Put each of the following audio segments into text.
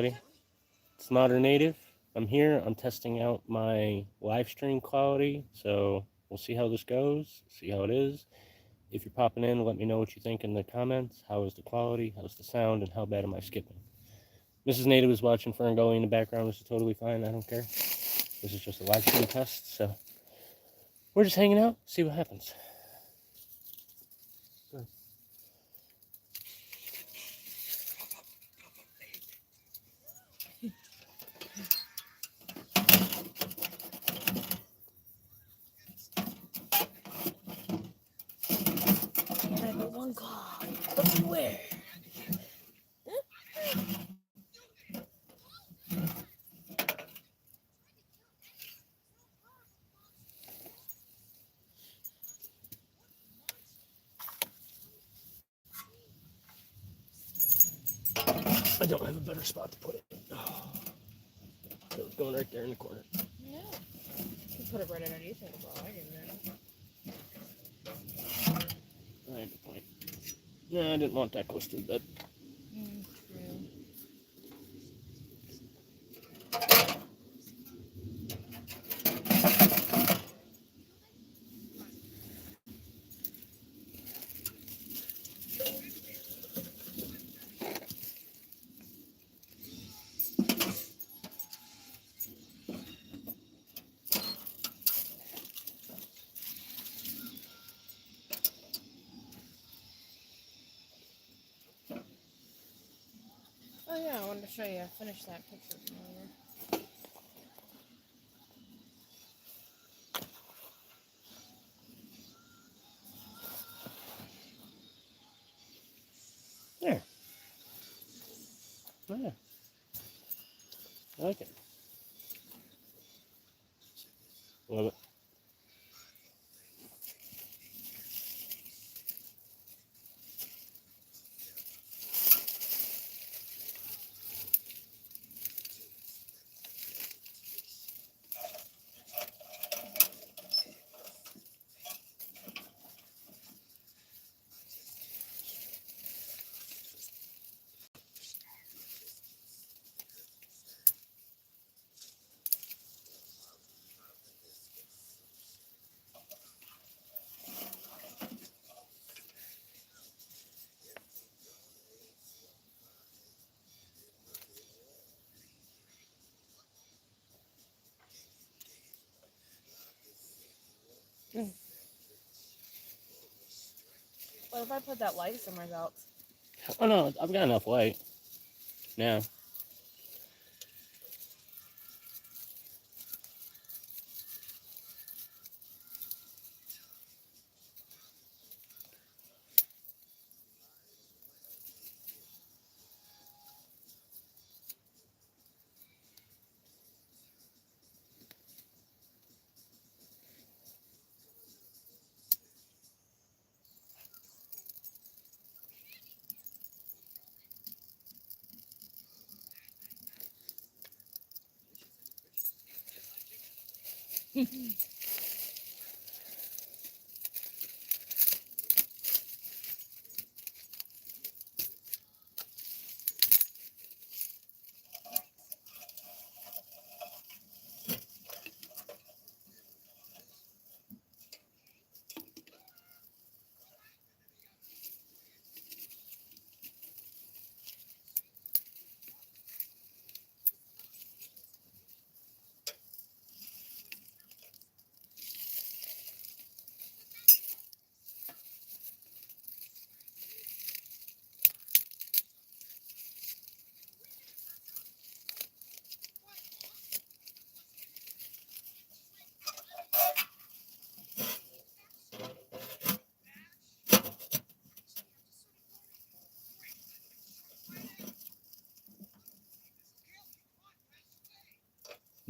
It's TheModernNative. I'm here. I'm testing out my live stream quality, so we'll see how this goes, see how it is. If you're popping in, let me know what you think in the comments. How is the quality? How's the sound? And how bad am I skipping? Mrs. Native is watching Ferngully in the background. This is totally fine. I don't care. This is just a live stream test, so we're just hanging out, see what happens. One call. Where? I don't have a better spot to put it. Oh. So it's going right there in the corner. Yeah. You put it right underneath it. Well, I can I had a point. Yeah, I didn't want that close to the bed. Oh yeah, I wanted to show you. I finished that picture from earlier. There. Oh, yeah. I like it. Love it. What if I put that light somewhere else? Oh no, I've got enough light now.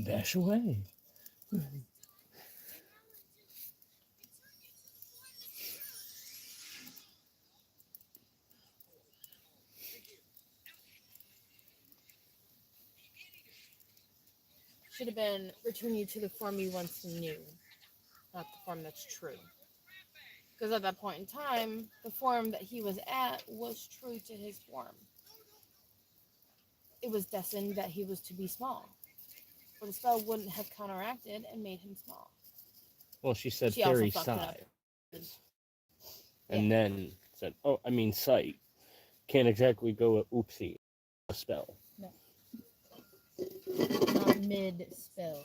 Dash away. Should have been return you to the form you once knew, not the form that's true. Because at that point in time, the form that he was at was true to his form. it was destined that he was to be small, or the spell wouldn't have counteracted and made him small. Well, she said She also fairy fucked it up. size. And then said, oh, I mean sight. Can't exactly go with oopsie. A spell. No. Not mid spell.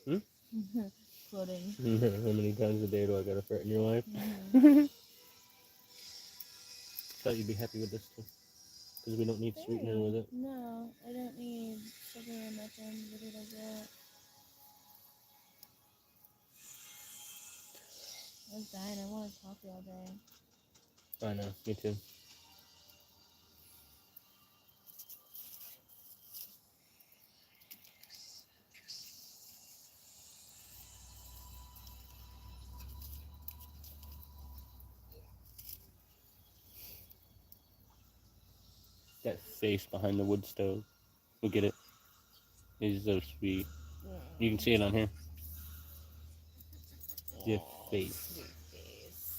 Hmm? Floating. How many times a day do I gotta fart in your life? Thought you'd be happy with this too. Because we don't need sweetener with it. No, I don't need sugar or nothing. Really like that. I was dying. I wanted coffee all day. I know, me too. That face behind the wood stove. Look at it. It's so sweet. You can see it on here. The face. Sweet face.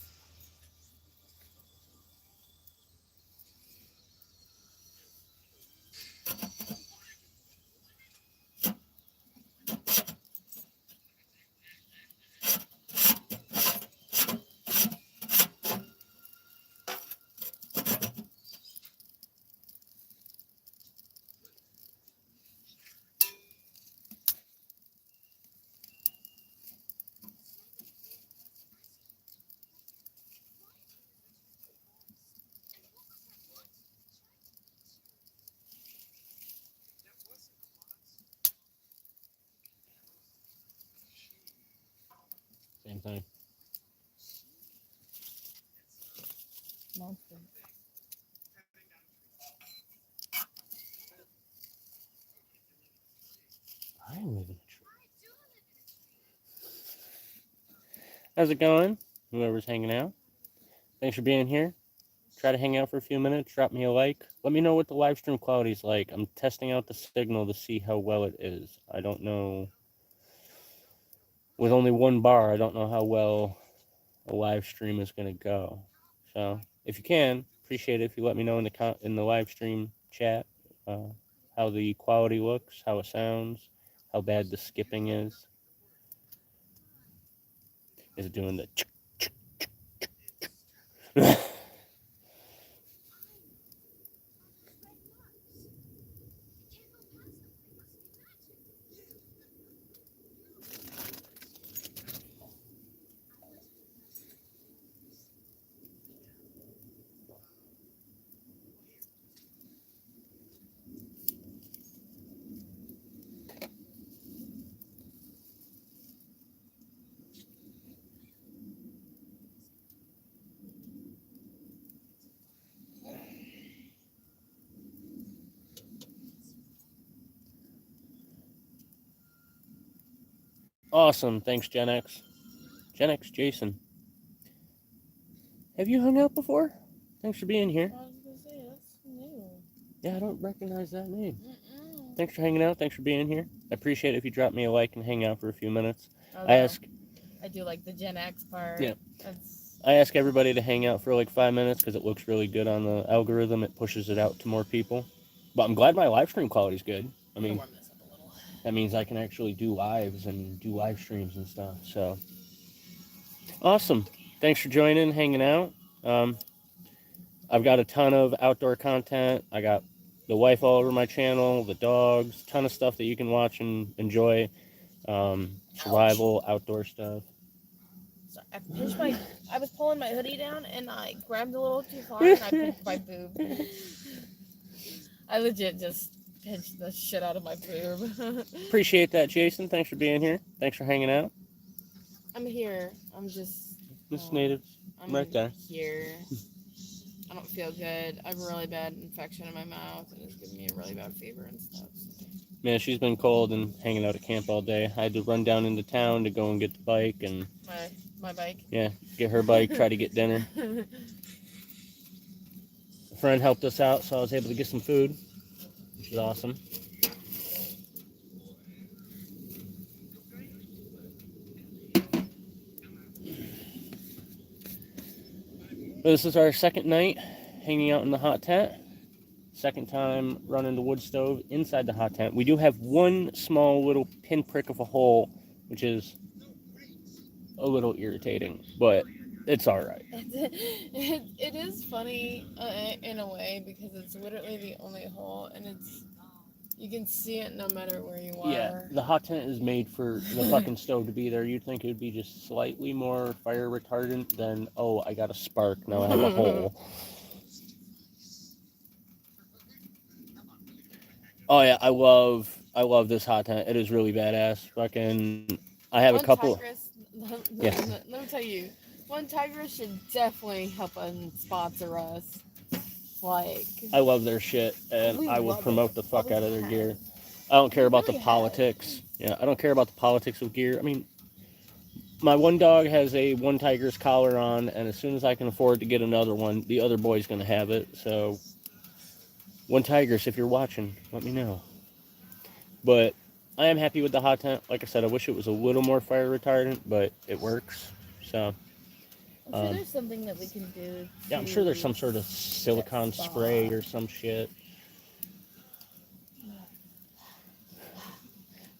Same thing. Monster. I live in a tree. How's it going? Whoever's hanging out. Thanks for being here. Try to hang out for a few minutes. Drop me a like. Let me know what the live stream quality is like. I'm testing out the signal to see how well it is. I don't know. With only one bar, I don't know how well a live stream is going to go. So if you can, appreciate it if you let me know in the live stream chat how the quality looks, how it sounds, how bad the skipping is. Is it doing the Awesome. Thanks, Gen X. Gen X Jason. Have you hung out before? Thanks for being here. I was gonna say that's new. Yeah, I don't recognize that name. Mm-mm. Thanks for hanging out. Thanks for being here. I appreciate it if you drop me a like and hang out for a few minutes. Although, I do like the Gen X part. Yeah. That's... I ask everybody to hang out for like 5 minutes because it looks really good on the algorithm. It pushes it out to more people. But I'm glad my live stream quality is good. I mean, warm this up a little. that means I can actually do lives and do live streams and stuff. So, awesome. Thanks for joining, hanging out. I've got a ton of outdoor content. I got the wife all over my channel, the dogs, ton of stuff that you can watch and enjoy. Survival, outdoor stuff. Sorry. I was pulling my hoodie down and I grabbed a little too far and I pinched my boob. I legit just pinched the shit out of my boob. Appreciate that, Jason. Thanks for being here. Thanks for hanging out. I'm here. I'm just. Miss Native, I'm right there. here. I don't feel good. I have a really bad infection in my mouth and it's giving me a really bad fever and stuff. So. Man, she's been cold and hanging out at camp all day. I had to run down into town to go and get the bike and my bike. Yeah, get her bike, try to get dinner. A friend helped us out, so I was able to get some food, which is awesome. This is our second night hanging out in the hot tent. Second time running the wood stove inside the hot tent. We do have one small little pinprick of a hole, which is a little irritating, but it's all right. It is funny in a way because it's literally the only hole and you can see it no matter where you are. Yeah, the hot tent is made for the fucking stove to be there. You'd think it would be just slightly more fire retardant than, oh, I got a spark, now I have a hole. Oh yeah, I love this hot tent. It is really badass. Fucking, I have a couple. Tigress, let me tell you, one tigress should definitely help sponsor us. Like, I love their shit, and I will promote the fuck out of their gear. I don't care about the politics. Yeah, I don't care about the politics of gear. I mean, my one dog has a one tiger's collar on, and as soon as I can afford to get another one, the other boy's gonna have it. So, one tigress, if you're watching, let me know. But I am happy with the hot tent. Like I said, I wish it was a little more fire retardant, but it works. So. I'm sure there's something that we can do. Yeah, I'm sure there's some sort of silicone spray or some shit.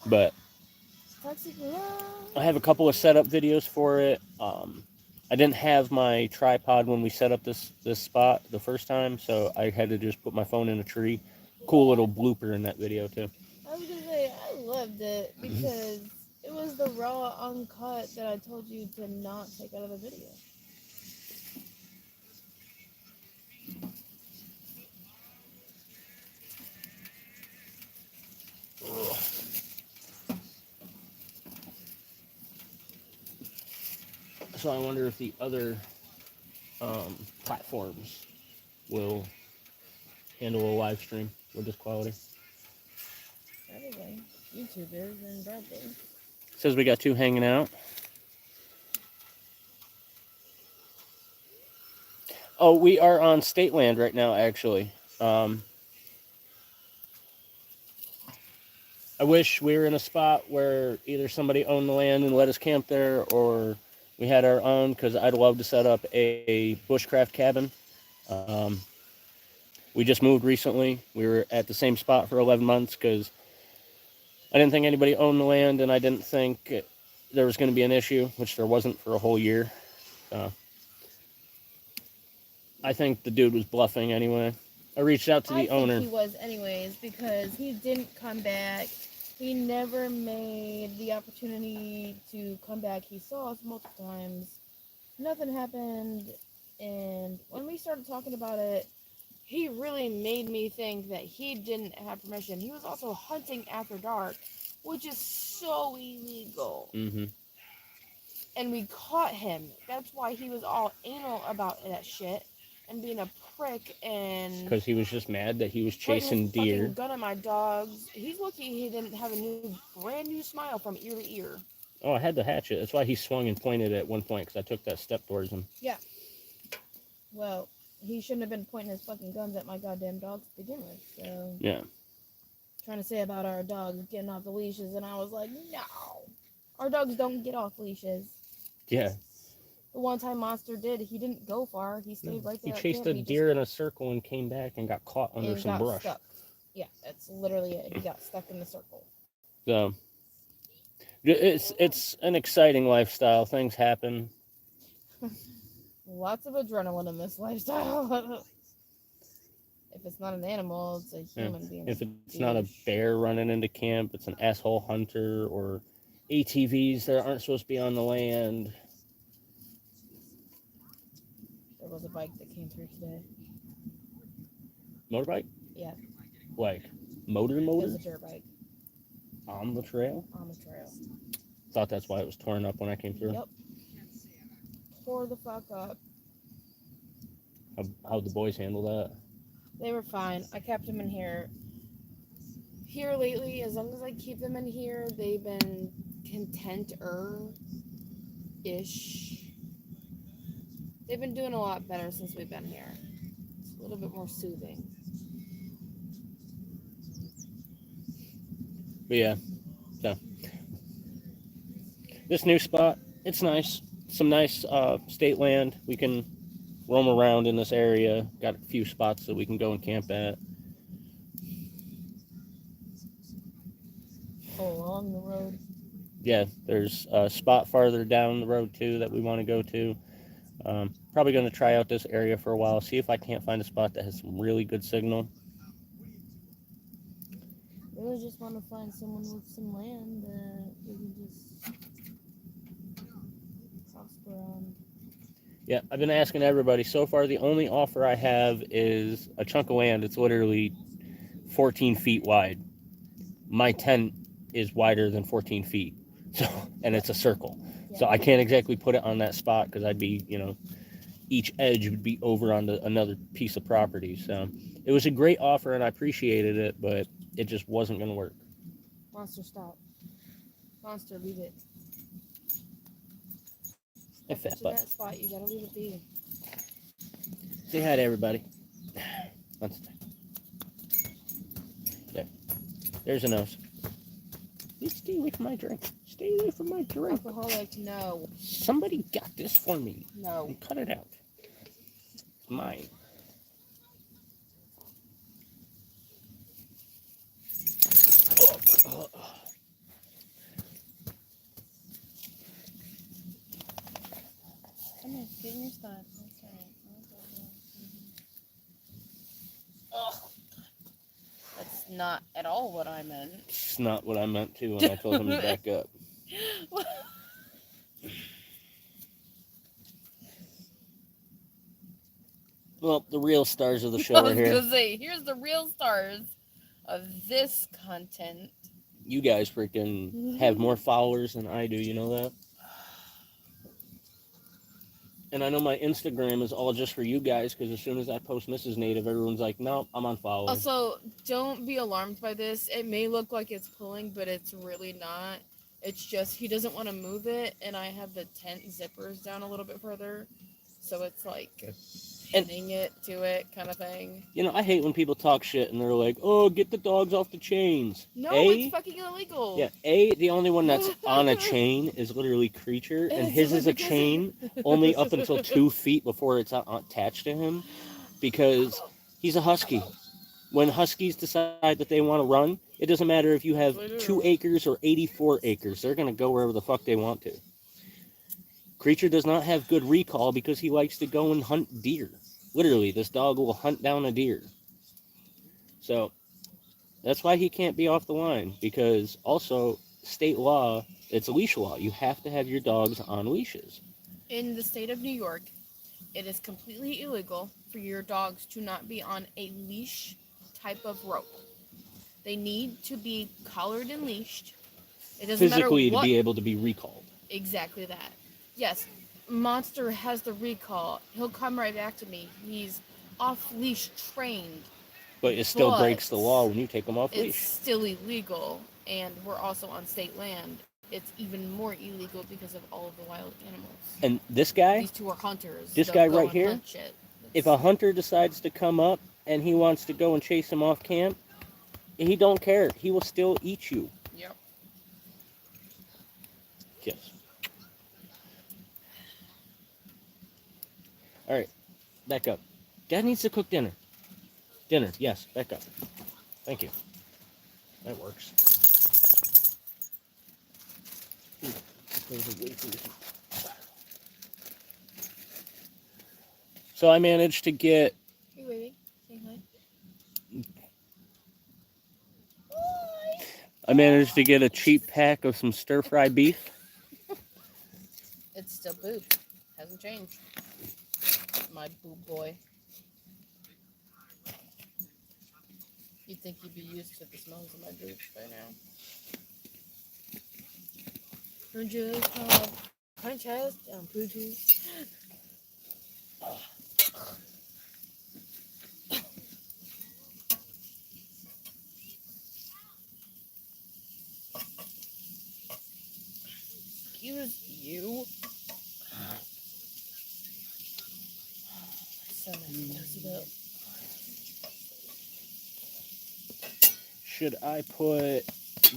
But I have a couple of setup videos for it. I didn't have my tripod when we set up this spot the first time, so I had to just put my phone in a tree. Cool little blooper in that video too. I was gonna say I loved it because it was the raw uncut that I told you to not take out of the video. So I wonder if the other platforms will handle a live stream with this quality. Probably. YouTube is and probably. Says we got two hanging out. Oh, we are on state land right now, actually. I wish we were in a spot where either somebody owned the land and let us camp there, or we had our own, because I'd love to set up a bushcraft cabin. We just moved recently. We were at the same spot for 11 months because I didn't think anybody owned the land, and I didn't think there was going to be an issue, which there wasn't for a whole year. I think the dude was bluffing anyway. I reached out to the owner. He was anyways, because he didn't come back. He never made the opportunity to come back. He saw us multiple times. Nothing happened. And when we started talking about it, he really made me think that he didn't have permission. He was also hunting after dark, which is so illegal. Mm-hmm. And we caught him. That's why he was all anal about that shit and being a prick and... Because he was just mad that he was chasing deer. Gun at my dogs. He's lucky he didn't have a brand new smile from ear to ear. Oh, I had the hatchet. That's why he swung and pointed at one point, because I took that step towards him. Yeah. Well, he shouldn't have been pointing his fucking guns at my goddamn dogs to begin with, so... Yeah. Trying to say about our dogs getting off the leashes, and I was like, no! Our dogs don't get off leashes. Yeah. The one time Monster did, he didn't go far. He stayed right there. He chased a deer in a circle and came back and got caught under some brush. Stuck. Yeah, that's literally it. He got stuck in the circle. So, it's an exciting lifestyle. Things happen. Lots of adrenaline in this lifestyle. If it's not an animal, it's a human being. If it's not a bear running into camp, it's an asshole hunter or ATVs that aren't supposed to be on the land. was a bike that came through today. Motorbike? Yeah. Like motor? It was a dirt bike. On the trail? On the trail. Thought that's why it was torn up when I came through. Yep. Tore the fuck up. How'd the boys handle that? They were fine. I kept them in here. Here lately, as long as I keep them in here, they've been content-ish. They've been doing a lot better since we've been here. It's a little bit more soothing. But yeah, so this new spot, it's nice. Some nice state land. We can roam around in this area. Got a few spots that we can go and camp at. Along the road. Yeah, there's a spot farther down the road too that we want to go to. Probably going to try out this area for a while, see if I can't find a spot that has some really good signal. Really just want to find someone with some land that we can just prosper on. Yeah, I've been asking everybody. So far, the only offer I have is a chunk of land. It's literally 14 feet wide. My tent is wider than 14 feet, so and it's a circle. Yeah. So I can't exactly put it on that spot because I'd be, each edge would be over on another piece of property. So it was a great offer, and I appreciated it, but it just wasn't going to work. Monster, stop. Monster, leave it. Hey, fat To butt. that spot, you gotta leave it be. Say hi to everybody. There. There's a nose. You stay away from my drink. Stay away from my drink. Alcoholic, no. Somebody got this for me. No. And cut it out. It's mine. Come here, get in your spot. That's not at all what I meant. It's not what I meant to when I told him to back up. Well, the real stars of the show I are was here. gonna say, here's the real stars of this content. You guys freaking have more followers than I do, you know that? And I know my Instagram is all just for you guys, because as soon as I post Mrs. Native, everyone's like, no, I'm on followers. Also, don't be alarmed by this. It may look like it's pulling, but it's really not. It's just he doesn't want to move it, and I have the tent zippers down a little bit further. So it's like pinning it to it kind of thing. I hate when people talk shit and they're like, oh, get the dogs off the chains. No, it's fucking illegal. Yeah, the only one that's on a chain is literally Creature, and his is a chain only up until 2 feet before it's attached to him, because he's a husky. When huskies decide that they want to run, it doesn't matter if you have 2 acres or 84 acres. They're going to go wherever the fuck they want to. Creature does not have good recall because he likes to go and hunt deer. Literally, this dog will hunt down a deer. So that's why he can't be off the line, because also state law, it's a leash law. You have to have your dogs on leashes. In the state of New York, it is completely illegal for your dogs to not be on a leash type of rope. They need to be collared and leashed. It doesn't Physically matter what. To be able to be recalled. Exactly that. Yes, Monster has the recall. He'll come right back to me. He's off-leash trained. But it still breaks the law when you take them off leash. It's still illegal, and we're also on state land. It's even more illegal because of all of the wild animals. And this guy? These two are hunters. This guy right here? If a hunter decides to come up and he wants to go and chase him off camp, he don't care. He will still eat you. Yep. Yes. All right, back up. Dad needs to cook dinner. Dinner, yes, back up. Thank you. That works. So I managed to get... Hey, baby. Say hi. I managed to get a cheap pack of some stir-fry beef. It's still boob. Hasn't changed. my boob boy. You'd think you'd be used to the smells of my boobs by now. Don't just have punches and pooches. Excuse you. So nice toasty boat. Should I put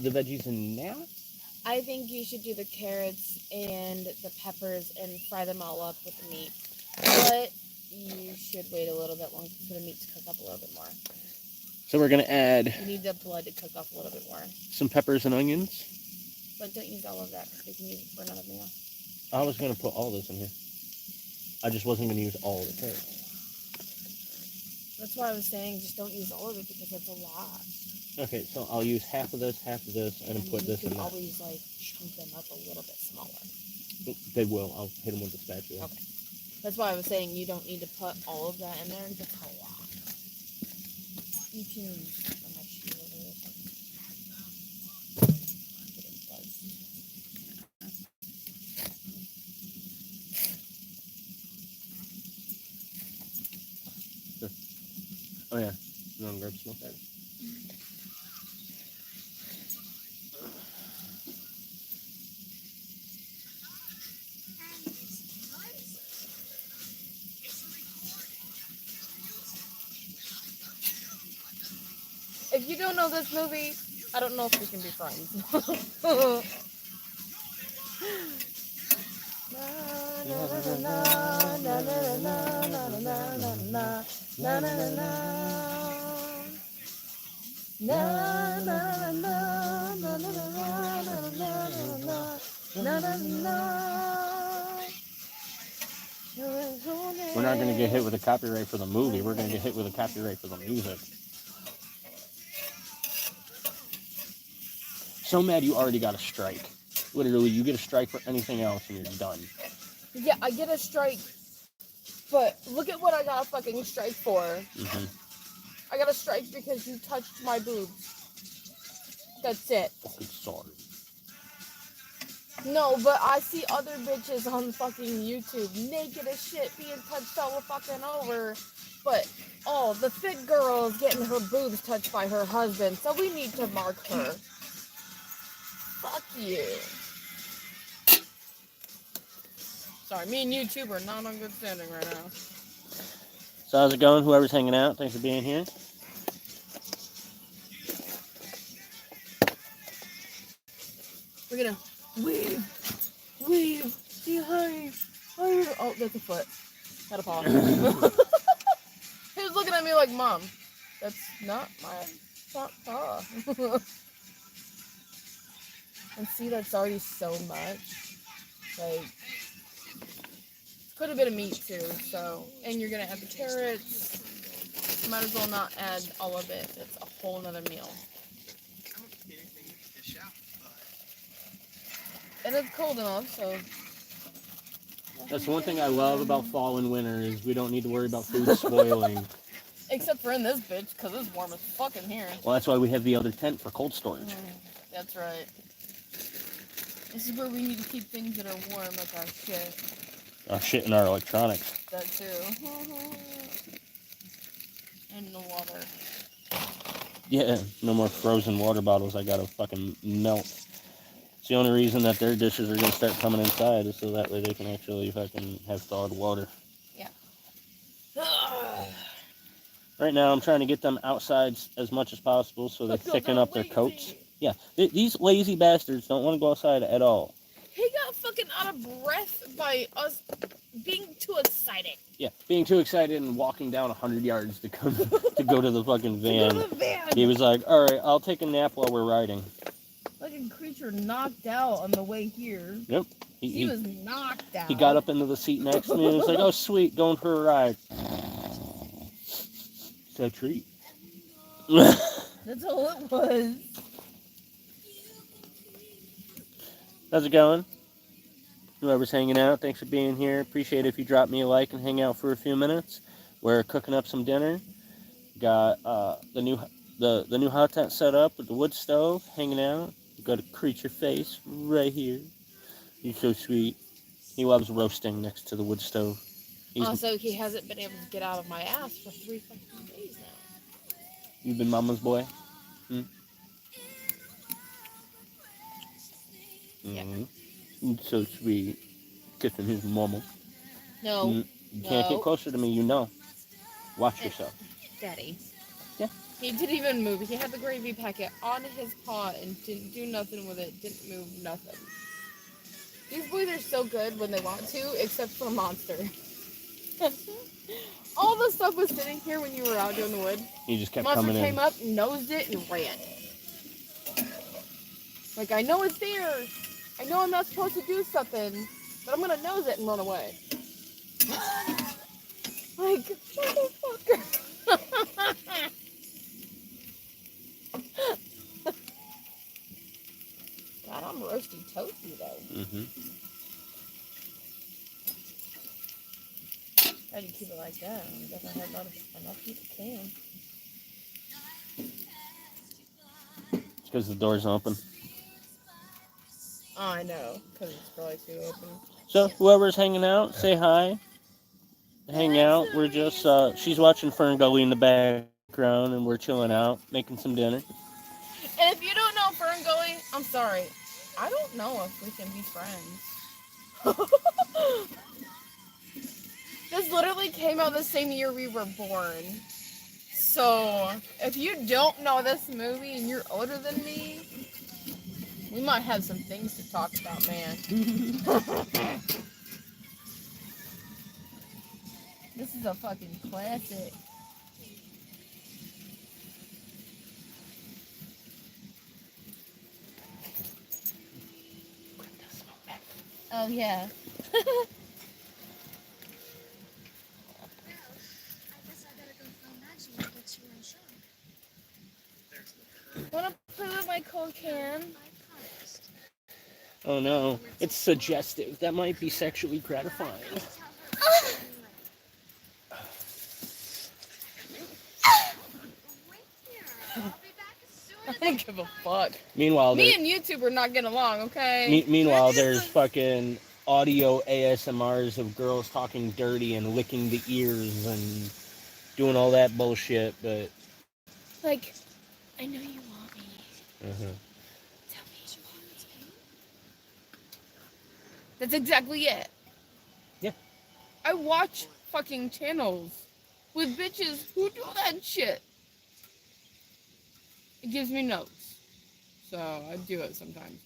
the veggies in now? I think you should do the carrots and the peppers and fry them all up with the meat. But you should wait a little bit longer for the meat to cook up a little bit more. So we're going to add You need the blood to cook up a little bit more. some peppers and onions. But don't use all of that because we can use it for another meal. I was going to put all this in here. I just wasn't going to use all of the carrots. That's why I was saying just don't use all of it because that's a lot. Okay, so I'll use half of this, and put this in there. there. Always like chunk them up a little bit smaller. They will. I'll hit them with the spatula. Okay. That's why I was saying you don't need to put all of that in there. That's a lot. You can put my shoe over there. Getting buzzed. Oh yeah, you want to grab some of that? If you don't know this movie, I don't know if we can be friends. We're not going to get hit with a copyright for the movie. We're going to get hit with a copyright for the music. So mad you already got a strike. Literally, you get a strike for anything else and you're done. Yeah, I get a strike, but look at what I got a fucking strike for. Mm-hmm. I got a strike because you touched my boobs. That's it. Fucking sorry. No, but I see other bitches on fucking YouTube naked as shit being touched all fucking over. But, oh, the thick girl is getting her boobs touched by her husband, so we need to mark her. Fuck you. Sorry, me and YouTube are not on good standing right now. So how's it going? Whoever's hanging out, thanks for being here. We're gonna weave, see hi. Oh, that's a foot. Not a paw. He was looking at me like, Mom, that's not my paw. And see, that's already so much. Like, could have been a meat too, so. And you're gonna add the carrots. Might as well not add all of it. It's a whole nother meal. And it's cold enough, so. That's one thing I love about fall and winter is we don't need to worry about food spoiling. Except for in this bitch, because it's warm as fuck in here. Well, that's why we have the other tent for cold storage. That's right. This is where we need to keep things that are warm, like our shit. Our shit and our electronics. That too. And the water. Yeah, no more frozen water bottles I gotta fucking melt. It's the only reason that their dishes are gonna start coming inside is so that way they can actually fucking have thawed water. Yeah. Right now I'm trying to get them outside as much as possible so they thicken up their coats. Yeah, these lazy bastards don't want to go outside at all. He got fucking out of breath by us being too excited. Yeah, being too excited and walking down 100 yards to come to go to the fucking van. To go to the van. He was like, all right, I'll take a nap while we're riding. Fucking creature knocked out on the way here. Yep. He was knocked out. He got up into the seat next to me and was like, oh, sweet, going for a ride. It's a treat. That's all it was. How's it going? Whoever's hanging out, thanks for being here. Appreciate it if you drop me a like and hang out for a few minutes. We're cooking up some dinner. Got the new hot tent set up with the wood stove, hanging out. Got a creature face right here. He's so sweet. He loves roasting next to the wood stove. Also, he hasn't been able to get out of my ass for 3 fucking days now. You've been mama's boy? Yeah. He's so sweet. Kissing his mama. No. You can't get closer to me, you know. Watch yourself. Daddy. Yeah. He didn't even move. He had the gravy packet on his paw and didn't do nothing with it. Didn't move nothing. These boys are so good when they want to, except for Monster. All the stuff was sitting here when you were out doing the wood. He just kept Monster coming in. came up, nosed it, and ran. Like, I know it's there. I know I'm not supposed to do something, but I'm gonna nose it and run away. Like, motherfucker. God, I'm roasty toasty though. Mm-hmm. How do you keep it like that? I definitely have not enough people can. It's because the door's open. Oh, I know, because it's probably too open. So, whoever's hanging out, say hi. Hang out. We're just, she's watching Fern Gully in the background, and we're chilling out, making some dinner. And if you don't know Fern Gully, I'm sorry. I don't know if we can be friends. This literally came out the same year we were born. So, if you don't know this movie and you're older than me, we might have some things to talk about, man. This is a fucking classic. Oh, yeah. Wanna play with my Coke can? Oh no, it's suggestive. That might be sexually gratifying. I don't give a fuck. Meanwhile, Me and YouTube are not getting along, okay? Meanwhile, there's fucking audio ASMRs of girls talking dirty and licking the ears and doing all that bullshit, but... Like, I know you want me. Uh-huh. Tell me you want me. That's exactly it. Yeah. I watch fucking channels with bitches who do that shit. It gives me notes. So, I do it sometimes.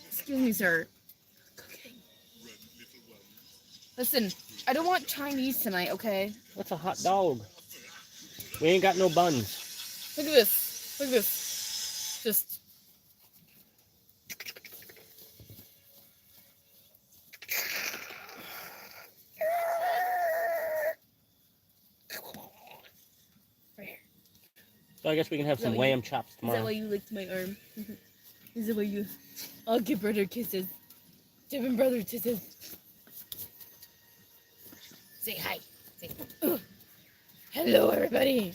Excuse me, sir. Cooking. Listen, I don't want Chinese tonight, okay? What's a hot dog? We ain't got no buns. Look at this. Look at this. Just... Right here. So I guess we can have some lamb chops tomorrow. Is that why you licked my arm? Is that why you... I'll give brother kisses. Giving brother kisses. Say hi. Say, ugh. Hello, everybody.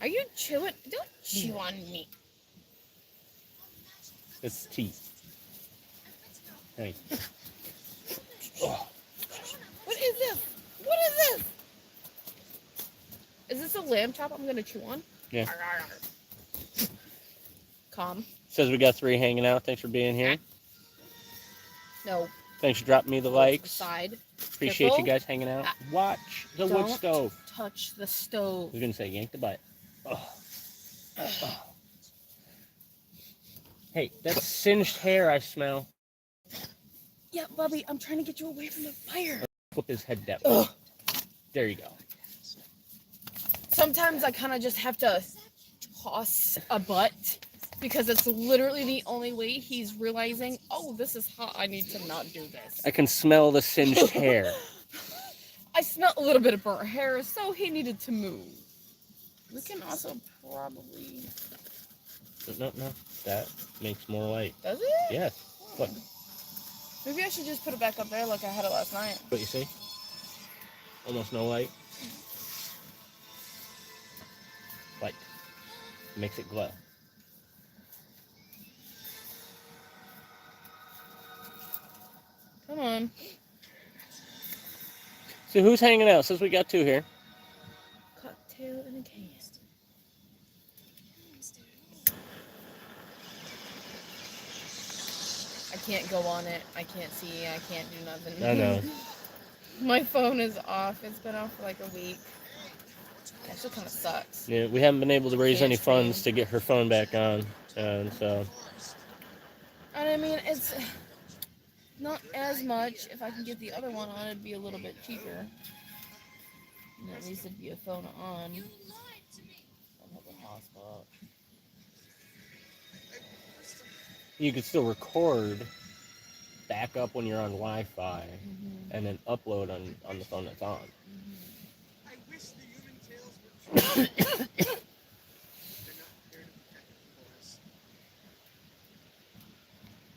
Are you chewing? Don't chew on me. It's teeth. Hey. Oh. What is this? What is this? Is this a lamb chop I'm gonna chew on? Yeah. Calm. Says we got 3 hanging out. Thanks for being here. No. Thanks for dropping me the likes. Side. Appreciate Careful. you guys hanging out. Watch the wood stove. Touch the stove. I was gonna say yank the butt. Oh. Oh. Hey, that's singed hair I smell. Yeah, Bubby, I'm trying to get you away from the fire. Flip his head down. Ugh. There you go. Sometimes I kind of just have to toss a butt because it's literally the only way he's realizing, oh, this is hot. I need to not do this. I can smell the singed hair. I smell a little bit of burnt hair, so he needed to move. We can also probably... No, that makes more light. Does it? Yes. Look. Maybe I should just put it back up there like I had it last night. But you see? Almost no light. Light. Makes it glow. Come on. So who's hanging out since we got 2 here? Cocktail and a cast. I can't go on it. I can't see. I can't do nothing. I know. My phone is off. It's been off for like a week. That still kind of sucks. Yeah, we haven't been able to raise Can't any funds stream. to get her phone back on, and so. And I mean, it's not as much. If I can get the other one on, it'd be a little bit cheaper. And at least it'd be a phone on. Don't have a hotspot. You could still record, back up when you're on Wi-Fi, and then upload on the phone that's on. I wish the human tails were true. They're not here to protect the forest.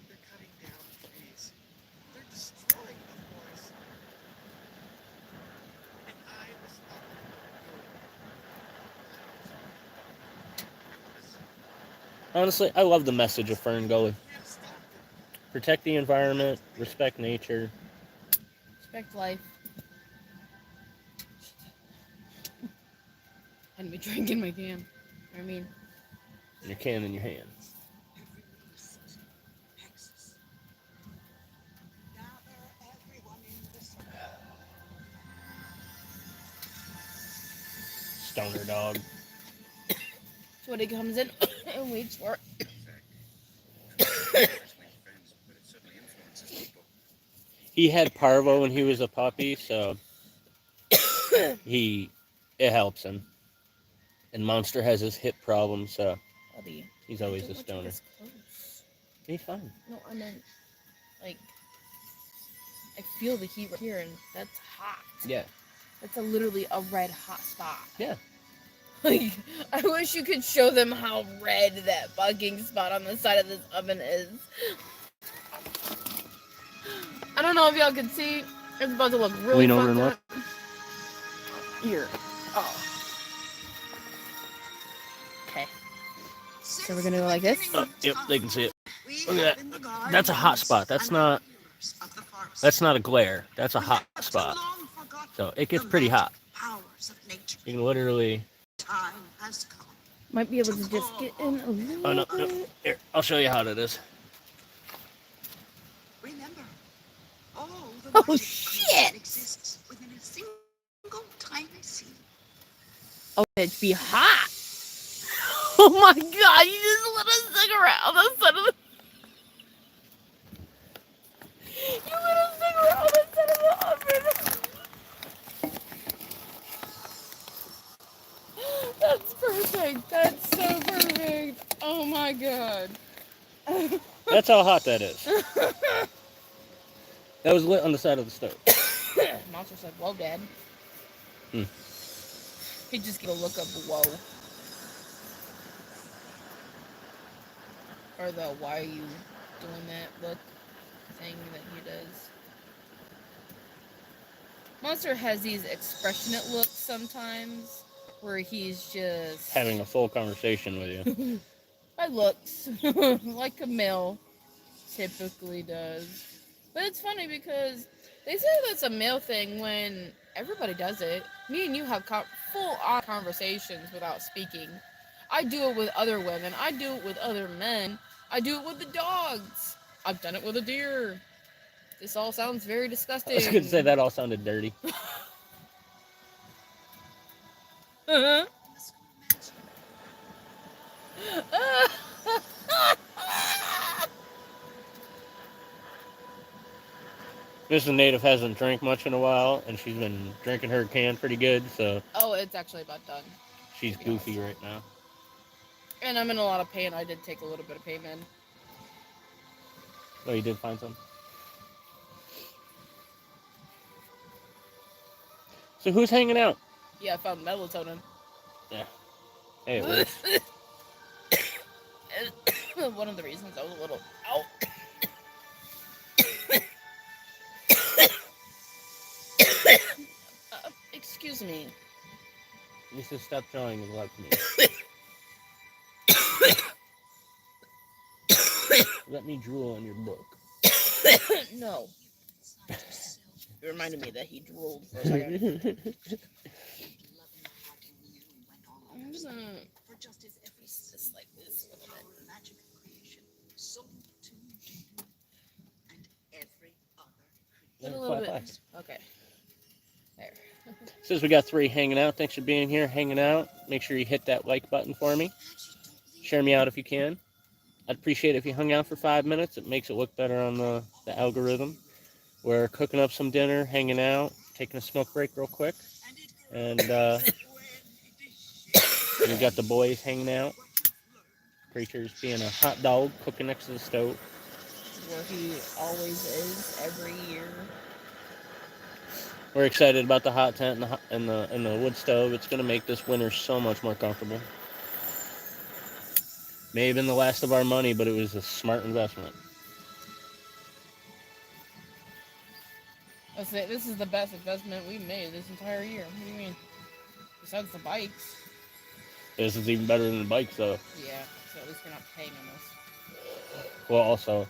They're cutting down trees. They're destroying the forest. And I was not Honestly, I love the message of Fern Gully. Protect the environment, respect nature. Respect life. Had me drinking my can. I mean, And your can in your hand. Stoner dog. so when he comes in and waits for it. He had parvo when he was a puppy, so it helps him. And Monster has his hip problem, so Buddy, he's always don't a want you stoner. this close. He's fine. No, I meant, like, I feel the heat right here, and that's hot. Yeah. That's literally a red hot spot. Yeah. Like, I wish you could show them how red that fucking spot on the side of this oven is. I don't know if y'all can see. It's about to look really Lean over and fucked look. up. Here. Oh. Okay. So we're gonna go like this? Oh, yep, they can see it. Look at that. That's a hot spot. That's not a glare. That's a hot spot. So it gets pretty hot. You can literally... Might be able to just get in a little Oh, no. bit. Here, I'll show you how that is. Remember, all the Oh, magic shit! exists within a single tiny seed. Oh, it'd be hot. Oh my god, you just lit a cigarette on the side of the... You lit a cigarette on the side of the oven. That's perfect. That's so perfect. Oh my god. That's how hot that is. That was lit on the side of the stove. Monster said, whoa, Dad. Hmm. He just gave a look of whoa. Or the why are you doing that look thing that he does. Monster has these expressionate looks sometimes where he's just Having a full conversation with you. by looks like a male typically does. But it's funny because they say that's a male thing when everybody does it. Me and you have full-on conversations without speaking. I do it with other women. I do it with other men. I do it with the dogs. I've done it with a deer. This all sounds very disgusting. I was going to say that all sounded dirty. Mrs. Native hasn't drank much in a while, and she's been drinking her can pretty good, so Oh, it's actually about done. she's goofy right now. And I'm in a lot of pain. I did take a little bit of pain, man. Oh, you did find some? So who's hanging out? Yeah, I found melatonin. Yeah. Hey, it works. One of the reasons I was a little... Ow! Excuse me. You should stop showing his love to me. Let me drool on your book. No. It reminded me that he drooled for a second. I'm gonna piece this like this a little bit. Magic of creation, so too do you and every other Put a little bit. Okay. There. Says we got 3 hanging out. Thanks for being here, hanging out. Make sure you hit that like button for me. Share me out if you can. I'd appreciate it if you hung out for 5 minutes. It makes it look better on the algorithm. We're cooking up some dinner, hanging out, taking a smoke break real quick. And we've got the boys hanging out. Preacher's being a hot dog, cooking next to the stove. Where he always is every year. We're excited about the hot tent and the wood stove. It's going to make this winter so much more comfortable. May have been the last of our money, but it was a smart investment. Let's say this is the best investment we've made this entire year. What do you mean? Besides the bikes. This is even better than the bikes, though. Yeah, so at least we're not paying on this. Well, also,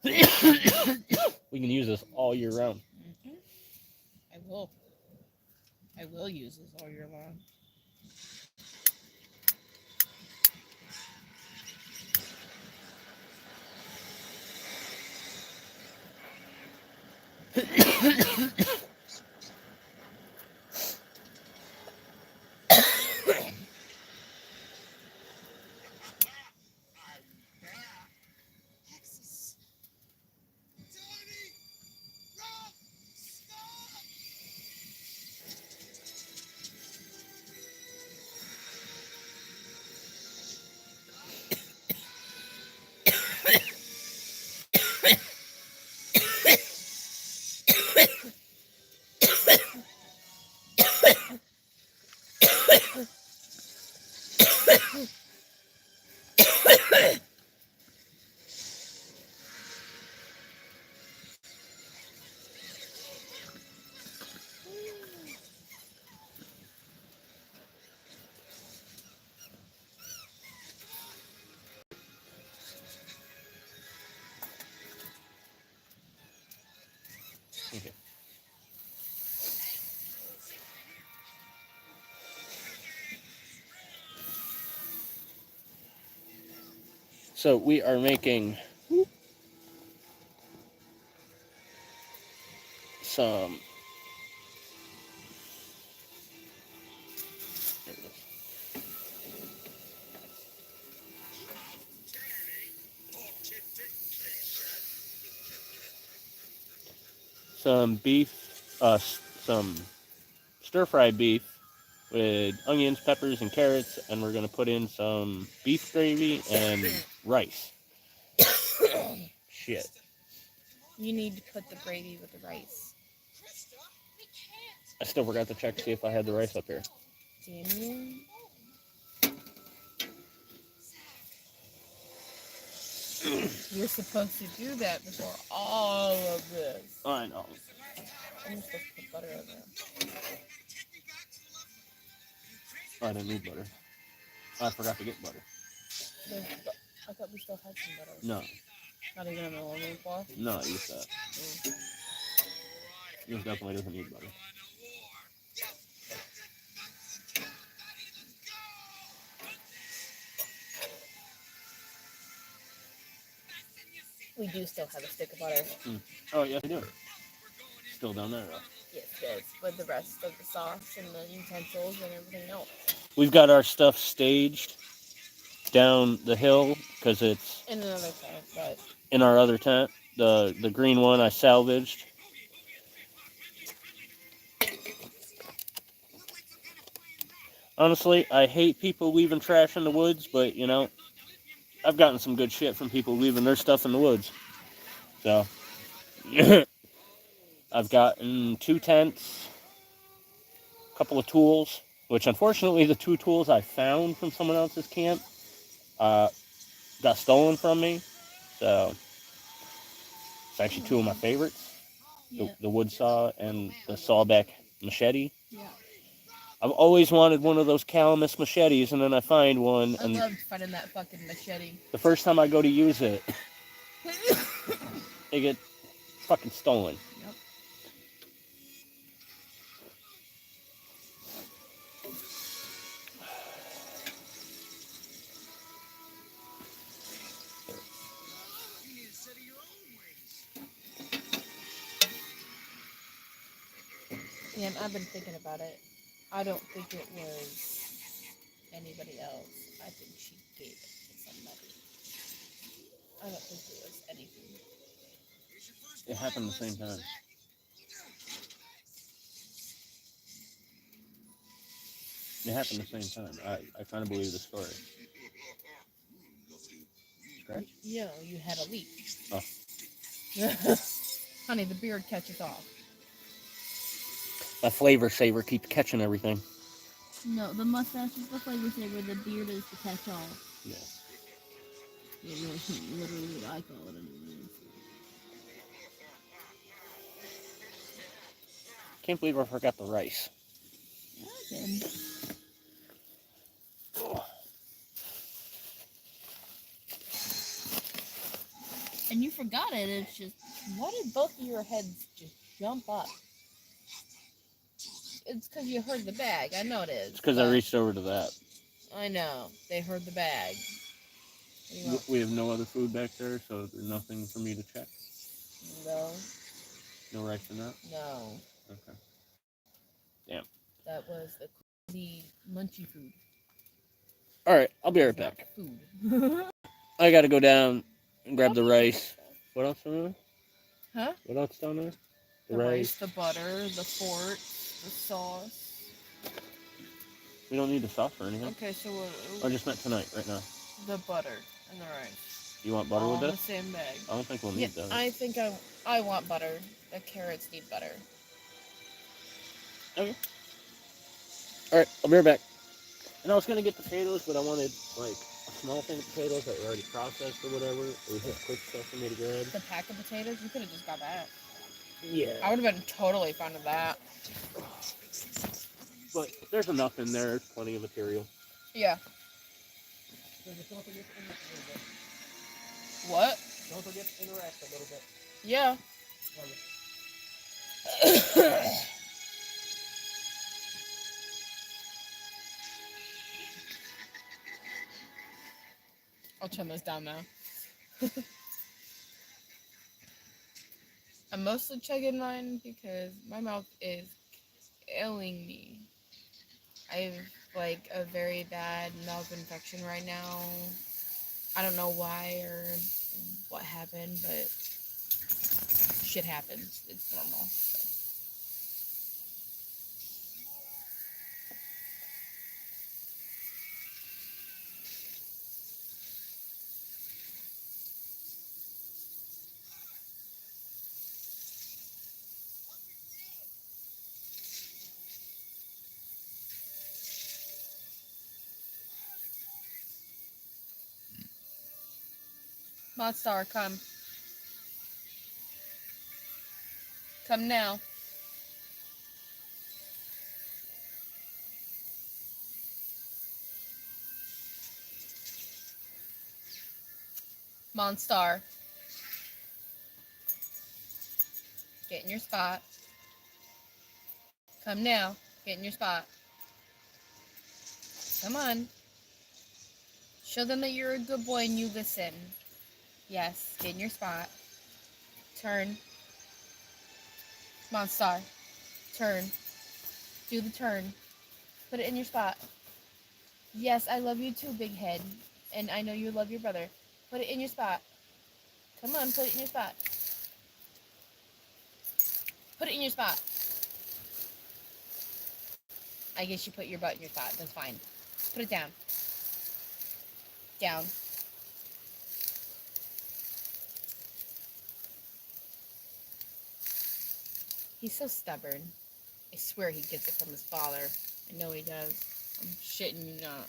we can use this all year round. Mm-hmm. I will use this all year long. Okay. So we are making some. There it is. Some beef, some stir-fried beef with onions, peppers, and carrots, and we're going to put in some beef gravy and rice. Shit. You need to put the gravy with the rice. I still forgot to check to see if I had the rice up here. Damien? You're supposed to do that before all of this. I know. I'm supposed to put butter in there. Oh, I didn't need butter. I forgot to get butter. I thought we still had some butter. No. Not even in the aluminum foil? No, I used that. Yours definitely doesn't need butter. We do still have a stick of butter. Oh, yes, we do. Still down there, though. Yes, it is. With the rest of the sauce and the utensils and everything else. We've got our stuff staged down the hill because it's In another tent, but in our other tent. The green one I salvaged. Honestly, I hate people leaving trash in the woods, but, you know, I've gotten some good shit from people leaving their stuff in the woods. So, I've gotten 2 tents, a couple of tools, which unfortunately the 2 tools I found from someone else's camp got stolen from me. So, it's actually 2 of my favorites. The wood saw and the sawback machete. Yeah. I've always wanted one of those Calamus machetes, and then I find one, I and loved finding that fucking machete. the first time I go to use it, it gets fucking stolen. Yep. You need to set of your own ways. And I've been thinking about it. I don't think it was anybody else. I think she gave it to somebody. I don't think it was anything. Here's your first It happened life the same lesson, time. Zach. It happened the same time. I kind of believe the story. Scratch? Yeah, you had a leak. Oh. Honey, the beard catches off. My flavor saver keeps catching everything. No, the mustache is the flavor saver, the beard is the catch-all. Yeah. Yeah, literally what I call it anyways. Can't believe I forgot the rice. Okay. And you forgot it, it's just... Why did both of your heads just jump up? It's because you heard the bag. I know it is. It's because I but- reached over to that. I know. They heard the bag. What do you want? We have no other food back there, so there's nothing for me to check. No. No rice in that? No. Okay. That was the munchy food. Alright, I'll be right It's not back. Food. I gotta go down and grab the rice. What else down there? Huh? What else down there? The rice, the butter, the fork, the sauce. We don't need the sauce or anything. Okay, so I just meant tonight, right now. the butter and the rice. You want butter All with in this? the same bag. I don't think we'll Yeah, need that. I think I want butter. The carrots need butter. Okay. Alright, I'll be right back. And I was gonna get potatoes, but I wanted like a small thing of potatoes that were already processed or whatever. It was just quick stuff for me to grab. The pack of potatoes, you could have just got that. Yeah. I would have been totally fine with that. But there's enough in there, there's plenty of material. Yeah. What? Don't forget to interact a little bit. Yeah. I'll turn this down now. I'm mostly chugging mine because my mouth is killing me. I have like a very bad mouth infection right now. I don't know why or what happened, but shit happens. It's normal. So. Monster, come. Come now. Monstar. Get in your spot. Come now. Get in your spot. Come on. Show them that you're a good boy and you listen. Yes, get in your spot. Turn. Monstar. Turn. Do the turn. Put it in your spot. Yes, I love you too, big head. And I know you love your brother. Put it in your spot. Come on, put it in your spot. Put it in your spot. I guess you put your butt in your spot. That's fine. Put it down. Down. He's so stubborn. I swear he gets it from his father. I know he does. I'm shitting you not.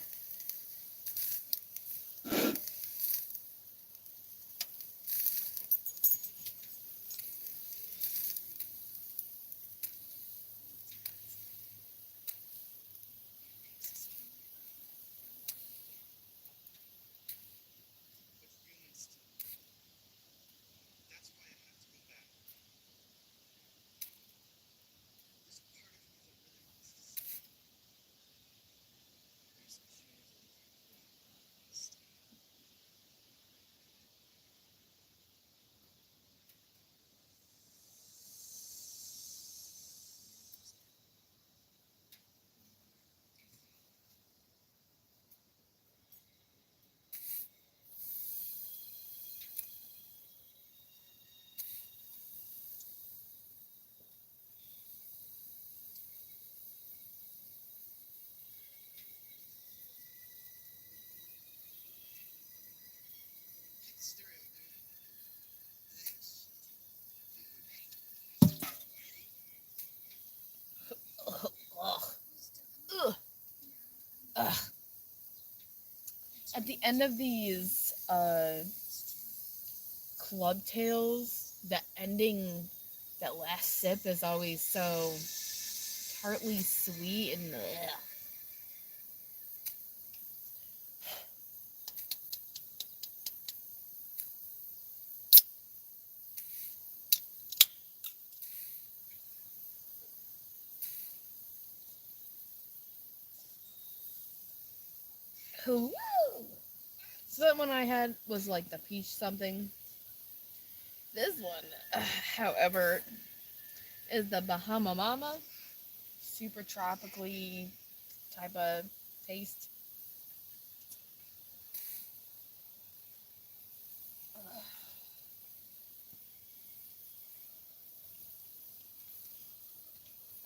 At the end of these club tales, the ending, that last sip is always so tartly sweet and Woo! So that one I had was like the peach something. This one, however, is the Bahama Mama. Super tropically type of taste.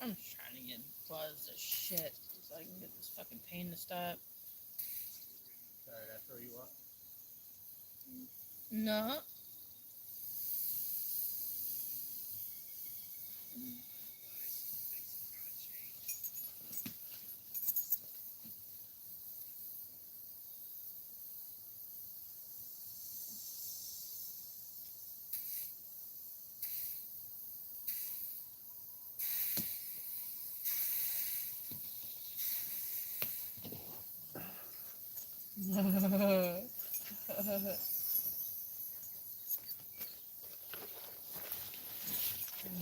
I'm just trying to get buzzed as shit so I can get this fucking pain to stop. Sorry, did I throw you off? No.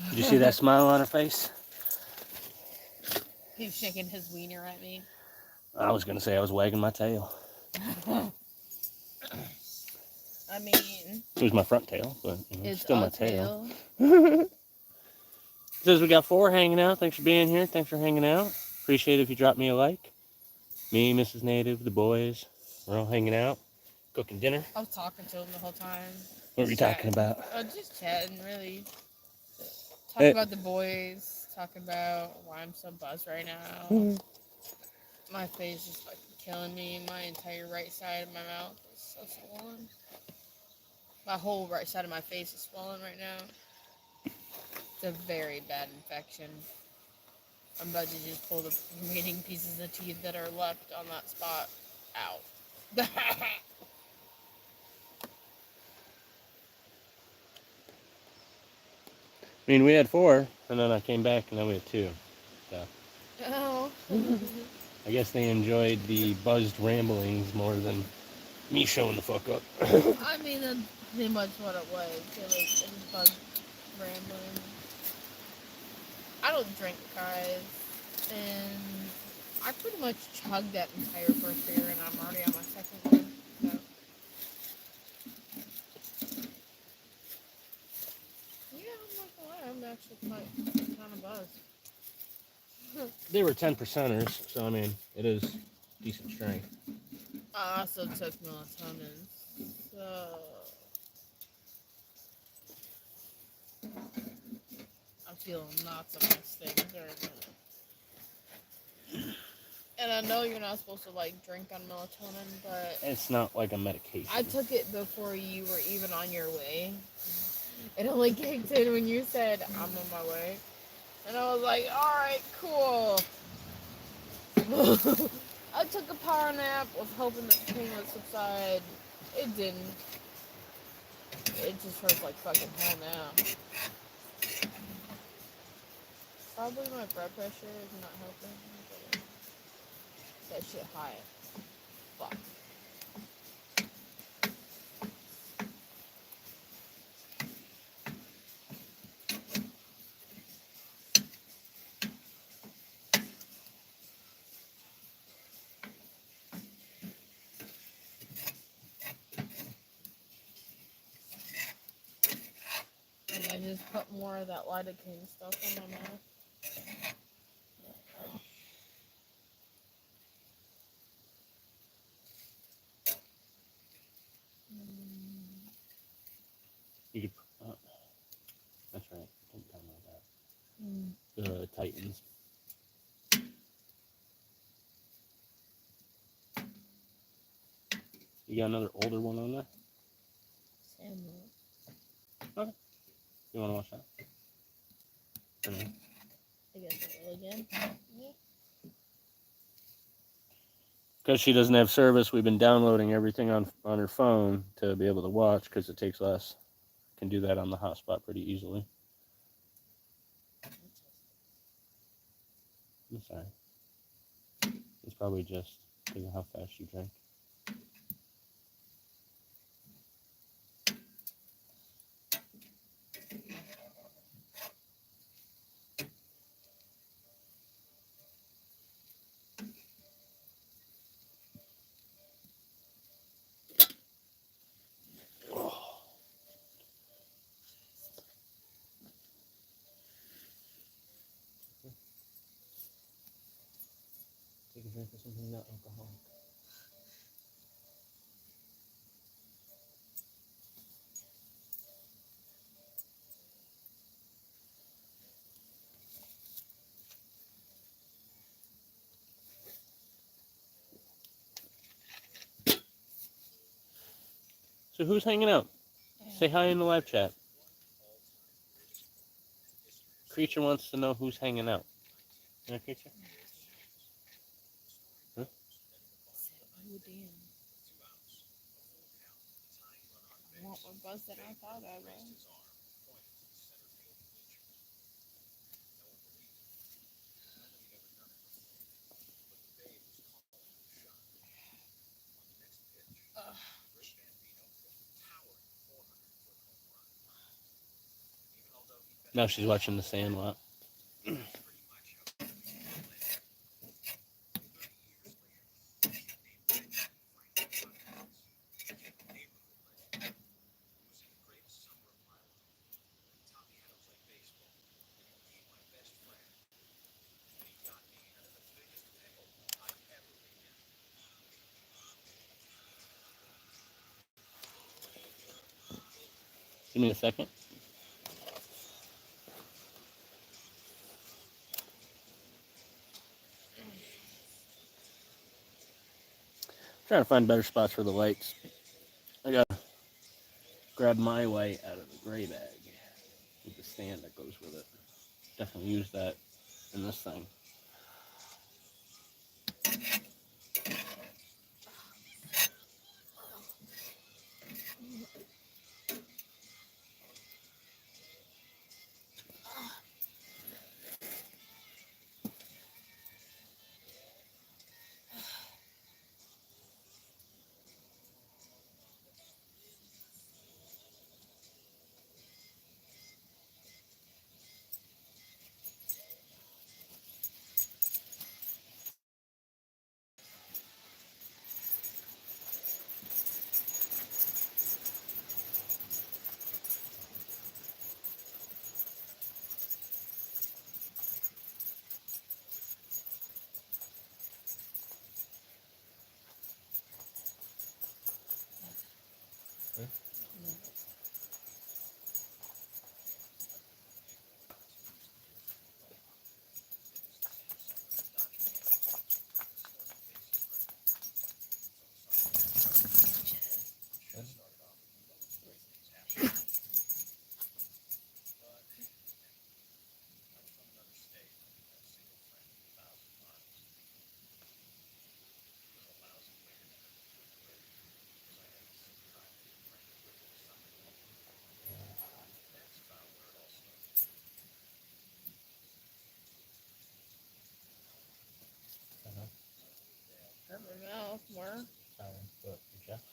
Did you see that smile on her face? He's shaking his wiener at me. I was gonna say I was wagging my tail. I mean, It was my front tail, but it's still my a tail. tail. Says we got 4 hanging out. Thanks for being here. Thanks for hanging out. Appreciate it if you drop me a like. Me, Mrs. Native, the boys, we're all hanging out, cooking dinner. I was talking to him the whole time. What were you talking about? Just chatting, really. Talking Hey. about the boys. Talking about why I'm so buzzed right now. My face is fucking killing me. My entire right side of my mouth is so swollen. My whole right side of my face is swollen right now. It's a very bad infection. I'm about to just pull the remaining pieces of teeth that are left on that spot out. I mean, we had 4, and then I came back, and then we had 2. So Oh. I guess they enjoyed the buzzed ramblings more than me showing the fuck up. I mean, that's pretty much what it was. It was bug rambling. I don't drink, guys, and I pretty much chugged that entire first beer, and I'm already on my second one. So, yeah, I'm not gonna lie, I'm actually quite kind of buzzed. They were 10%ers, so I mean, it is decent strength. I also took melatonin, so I'm feeling lots of nice things right now. And I know you're not supposed to like drink on melatonin, but It's not like a medication. I took it before you were even on your way. It only kicked in when you said, I'm on my way. And I was like, alright, cool. I took a power nap, was hoping that the pain would subside. It didn't. It just hurts like fucking hell now. Probably my blood pressure is not helping. That shit high. Fuck. And I just put more of that lidocaine stuff in my mouth. You could. That's right. Don't tell me that. The Titans. You got another older one on there? Samuel. Okay. You want to watch that? Or no? I guess I will again. Yeah. Because she doesn't have service, we've been downloading everything on her phone to be able to watch because it takes less. Can do that on the hotspot pretty easily. I'm sorry. It's probably just because of how fast you drink. Take a drink of something not alcoholic. So who's hanging out? Say hi in the live chat. Creature wants to know who's hanging out. Yeah, Creature? Huh? Oh, damn. I want more buzz than I thought I would. Now she's watching The Sandlot. Give me a second. Trying to find better spots for the lights. I gotta grab my light out of the gray bag with the stand that goes with it. Definitely use that in this thing. Hurt my mouth more. Sorry, but your chest?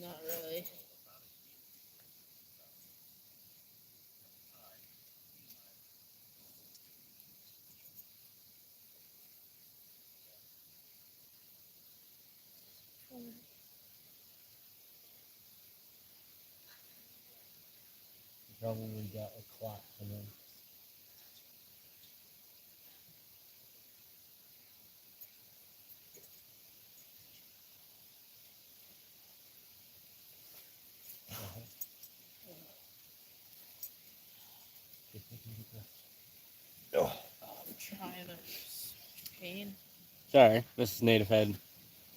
Not really. You probably got a clot coming. Oh. I'm trying to. Pain. Sorry, this is Native Head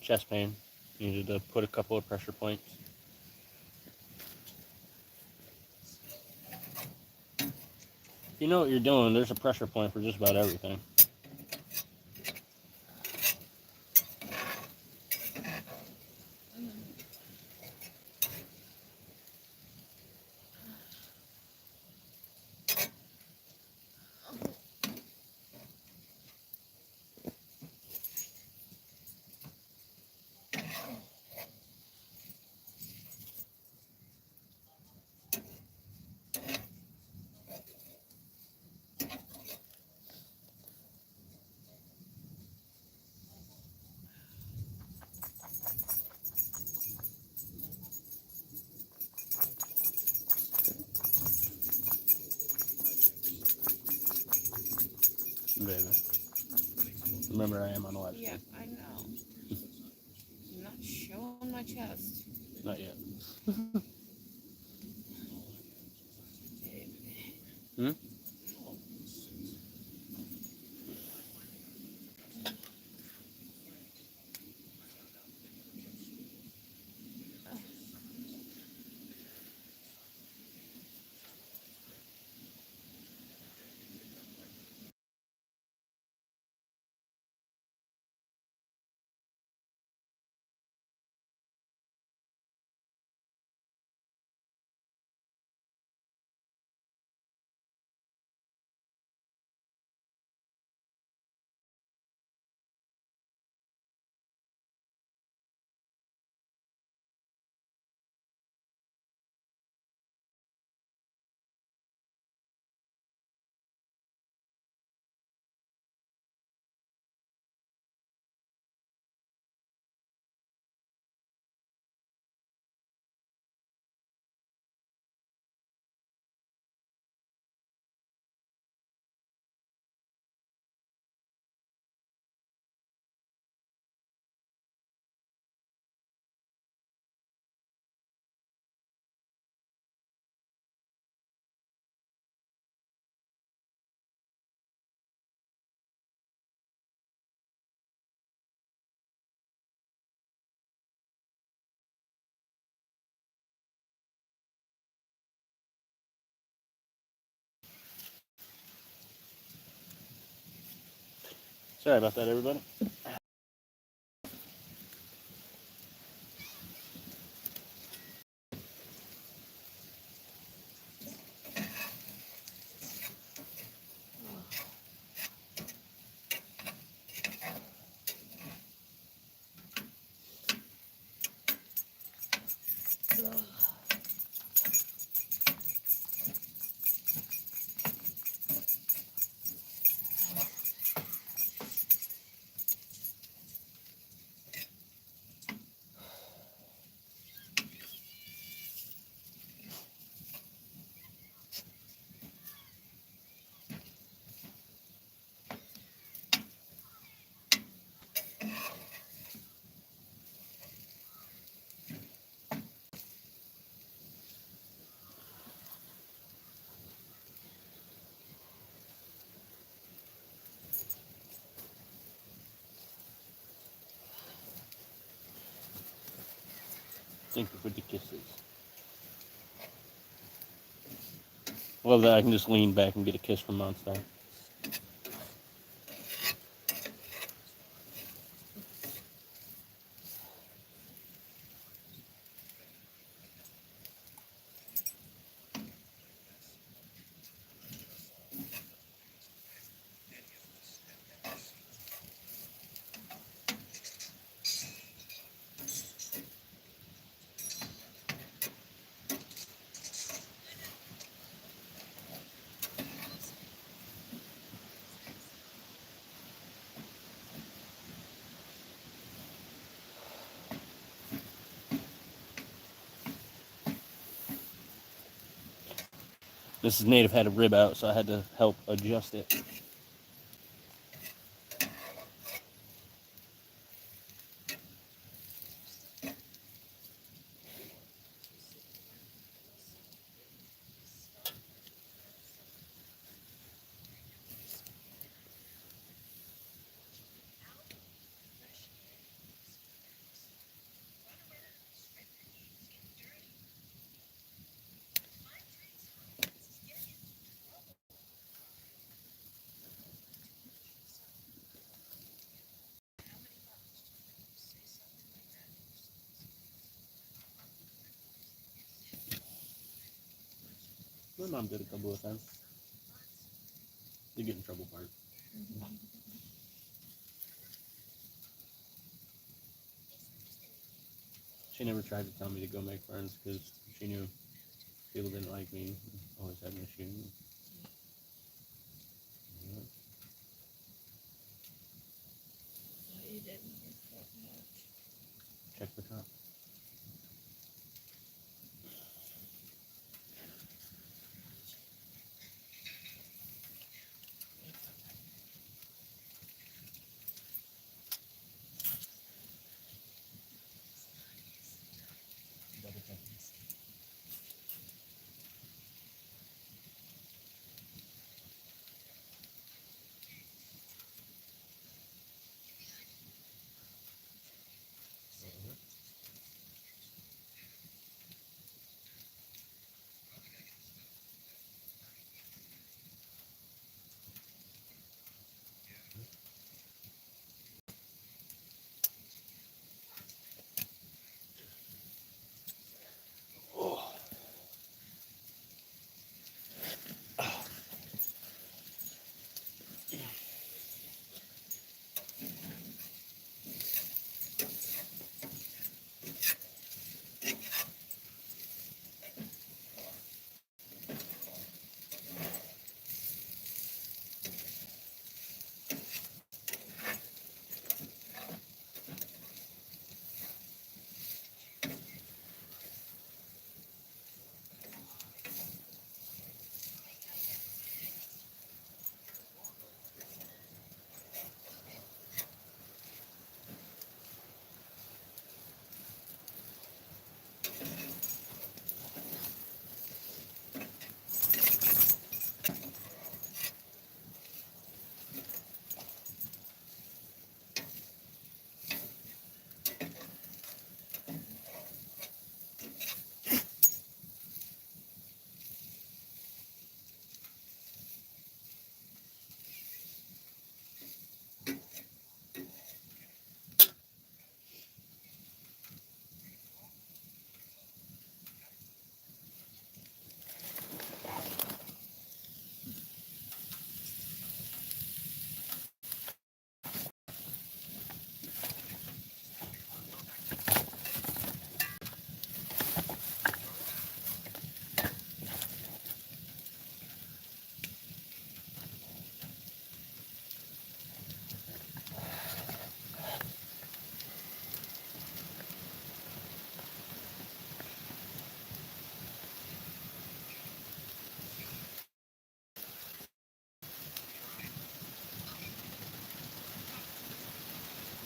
chest pain. Needed to put a couple of pressure points. You know what you're doing. There's a pressure point for just about everything. Baby. Remember, I am on a live stream. Yeah, I know. I'm not showing my chest. Not yet. Baby. Hmm? Sorry about that, everybody. Thank you for the kisses. Love that I can just lean back and get a kiss from Monster. Mrs. Native had a rib out, so I had to help adjust it. My mom did a couple of times. The get in trouble part. She never tried to tell me to go make friends because she knew people didn't like me. Always had an issue. Yeah. You didn't work that much. Check the top.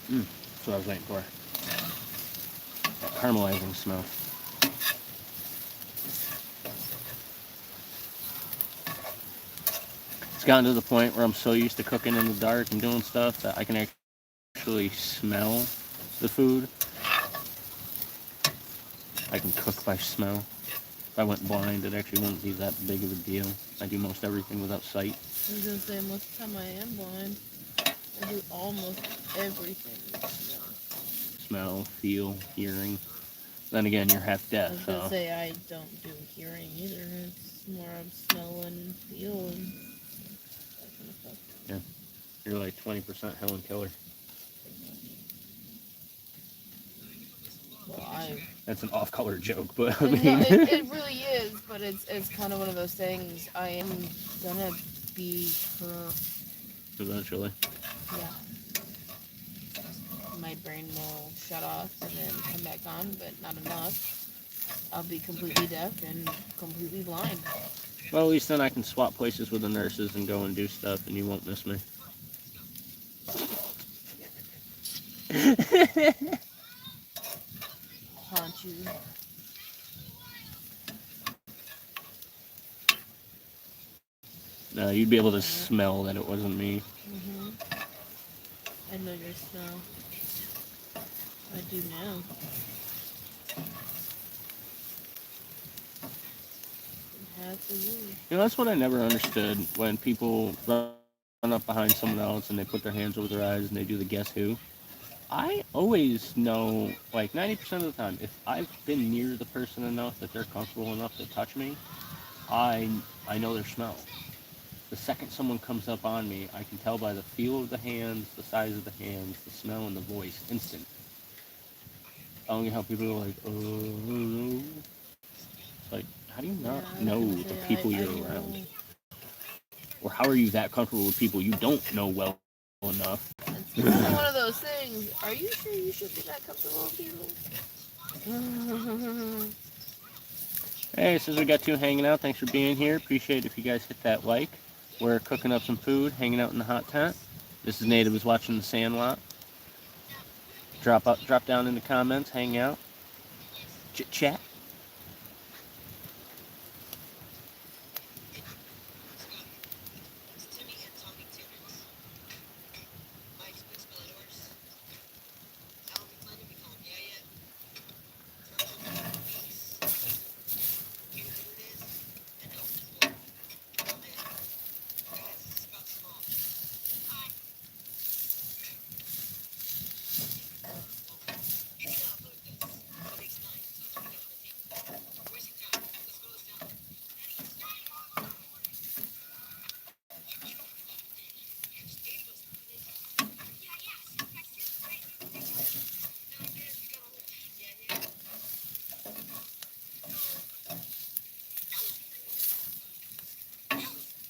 That's what I was waiting for. That caramelizing smell. It's gotten to the point where I'm so used to cooking in the dark and doing stuff that I can actually smell the food. I can cook by smell. If I went blind, it actually wouldn't be that big of a deal. I do most everything without sight. I was gonna say, most of the time I am blind. I do almost everything with smell. Smell, feel, hearing. Then again, you're half I deaf, was gonna so say I don't do hearing either. It's more of smell and feel and that kind of stuff. you're like 20% Helen Keller. Well, That's an off-color joke, but I no, mean, it really is, but it's kind of one of those things. I am gonna be her. eventually. Yeah. My brain will shut off and then come back on, but not enough. I'll be completely deaf and completely blind. Well, at least then I can swap places with the nurses and go and do stuff, and you won't miss me. Haunt you. No, you'd be able to smell that it wasn't me. Mhm. I know your smell. I do now. Half for you. You know, that's what I never understood when people run up behind someone else and they put their hands over their eyes and they do the guess who. I always know, like 90% of the time, if I've been near the person enough that they're comfortable enough to touch me, I know their smell. The second someone comes up on me, I can tell by the feel of the hands, the size of the hands, the smell, and the voice, instant. I don't get how people are like, oh, like, how do you not know the people you're around? Or how are you that comfortable with people you don't know well enough? It's kind of one of those things. Are you sure you should be that comfortable with people? Hey, since we got you hanging out, thanks for being here. Appreciate it if you guys hit that like. We're cooking up some food, hanging out in the hot tent. This is Native is watching the Sandlot. Drop down in the comments, hang out, chit chat.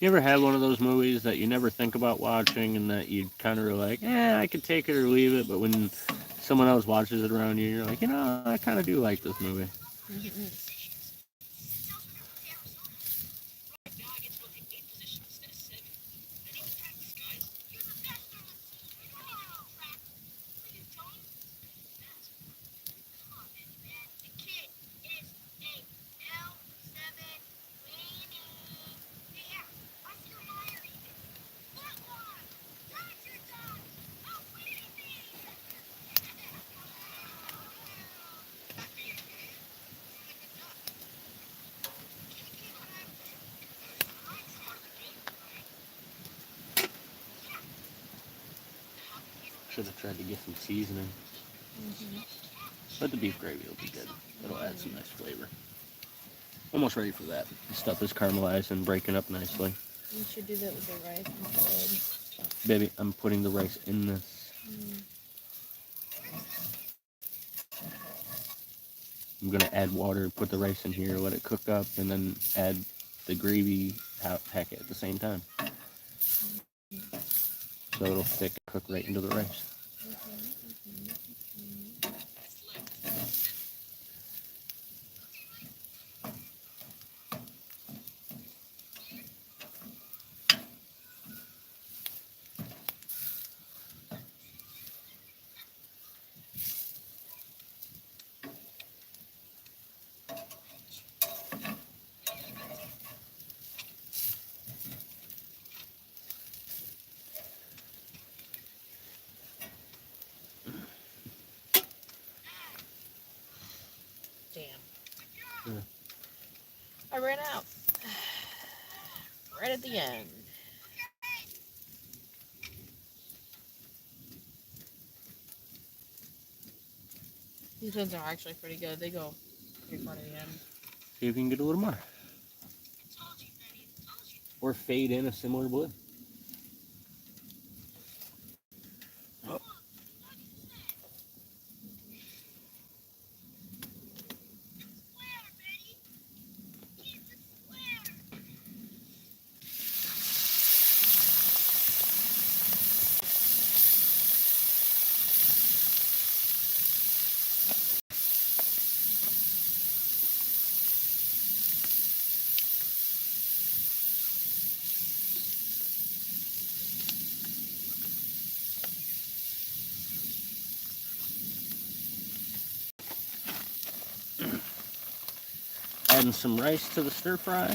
You ever had one of those movies that you never think about watching and that you kind of are like, I could take it or leave it, but when someone else watches it around you, you're like, I kind of do like this movie. Should have tried to get some seasoning. But the beef gravy will be good. It'll add some nice flavor. Almost ready for that. The stuff is caramelized and breaking up nicely. You should do that with the rice instead. Baby, I'm putting the rice in this. I'm going to add water, put the rice in here, let it cook up, and then add the gravy packet at the same time. So it'll thick and cook right into the rice. I ran out. Right at the end. These ones are actually pretty good. They go pretty far to the end. See if you can get a little more. Or fade in a similar blue. Oh. Adding some rice to the stir fry.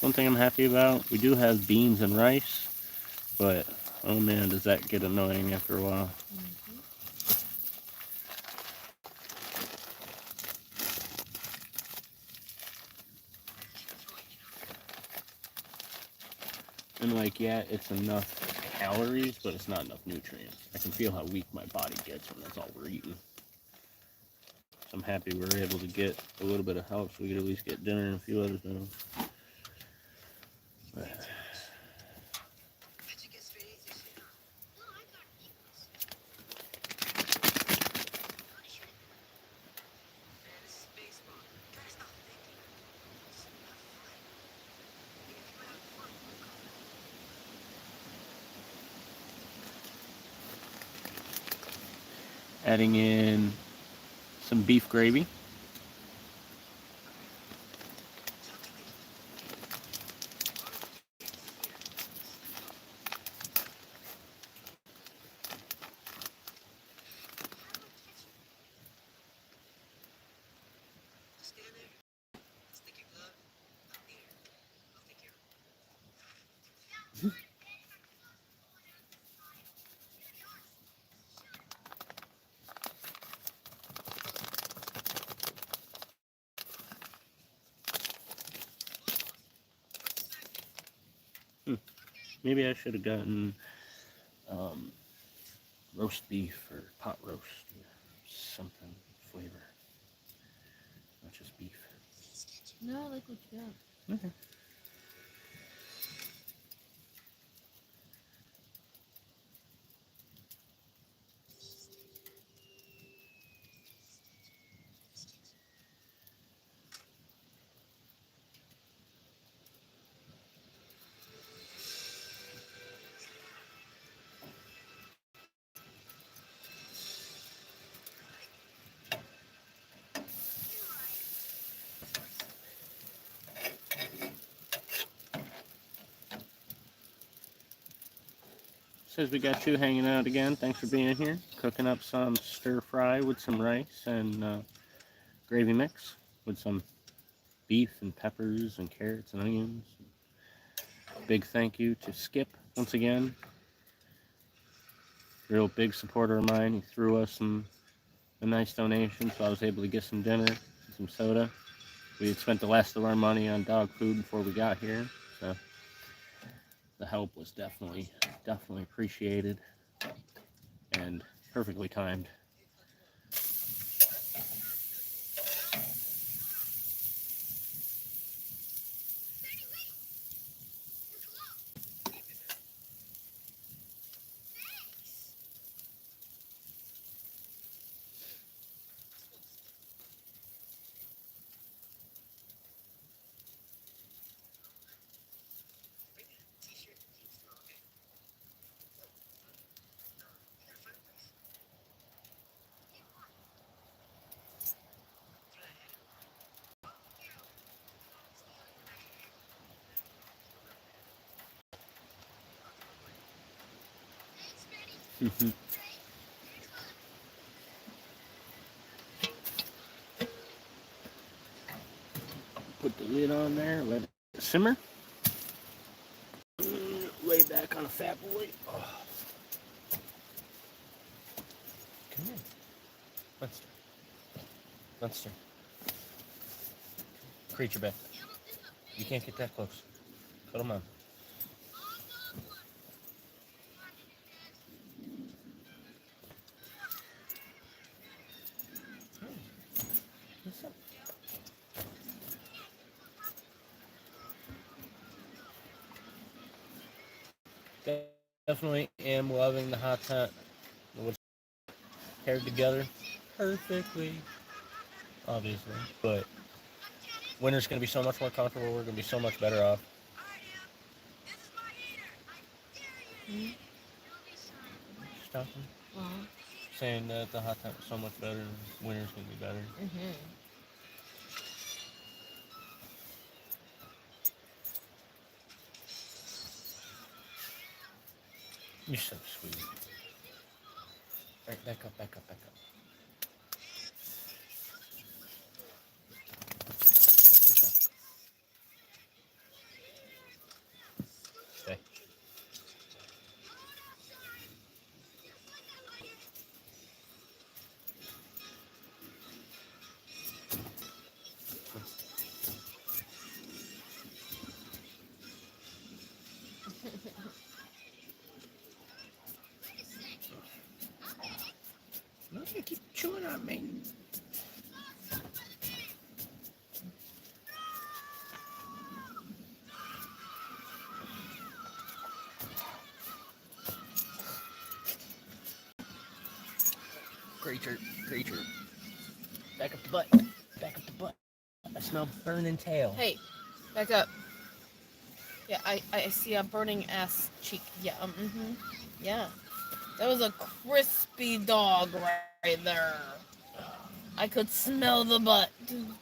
One thing I'm happy about, we do have beans and rice, but oh man, does that get annoying after a while. And like, yeah, it's enough calories, but it's not enough nutrients. I can feel how weak my body gets when that's all we're eating. So I'm happy we're able to get a little bit of help so we could at least get dinner and a few other things. But adding in some beef gravy. Maybe I should have gotten roast beef or pot roast or something flavor. Not just beef. No, I like what you got. Okay. Says we got you hanging out again. Thanks for being here. Cooking up some stir fry with some rice and gravy mix with some beef and peppers and carrots and onions. Big thank you to Skip once again. Real big supporter of mine. He threw us a nice donation, so I was able to get some dinner and some soda. We had spent the last of our money on dog food before we got here, so the help was definitely appreciated and perfectly timed. Put the lid on there, let it simmer. Lay back on a fat boy. Oh. Come here. Monster. Monster. Creature back. You can't get that close. Put him on. What's up? Definitely am loving the hot tent. It's paired together perfectly, obviously. But winter's going to be so much more comfortable. We're going to be so much better off. Just talking. Saying that the hot tent is so much better. Winter's going to be better. You're so sweet. Alright, back up, back up, back up. Good job. Stay. No, you keep chewing on me. Creature, creature. Back up the butt. Back up the butt. I smell burning tail. Hey, back up. Yeah, I see a burning ass cheek. Yeah, yeah. That was a crispy dog right there. I could smell the butt.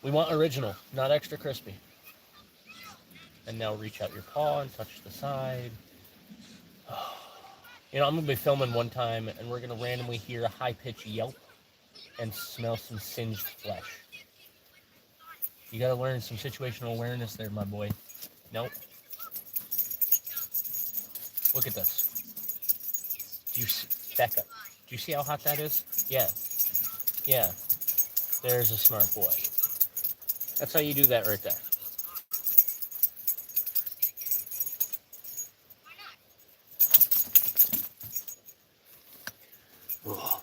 We want original, not extra crispy. And now reach out your paw and touch the side. You know, I'm going to be filming one time, and we're going to randomly hear a high-pitched yelp and smell some singed flesh. You got to learn some situational awareness there, my boy. Nope. Look at this. Do you see? Back up. Do you see how hot that is? Yeah. Yeah. There's a smart boy. That's how you do that right there. Oh.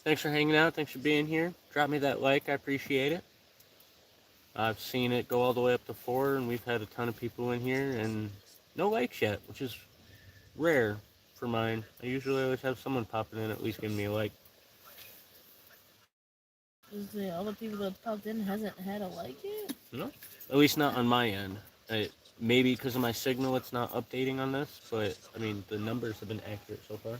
Thanks for hanging out. Thanks for being here. Drop me that like. I appreciate it. I've seen it go all the way up to 4, and we've had a ton of people in here, and no likes yet, which is rare for mine. I usually always have someone popping in, at least giving me a like. All the people that popped in hasn't had a like yet? No, at least not on my end. Maybe because of my signal, it's not updating on this, but I mean, the numbers have been accurate so far.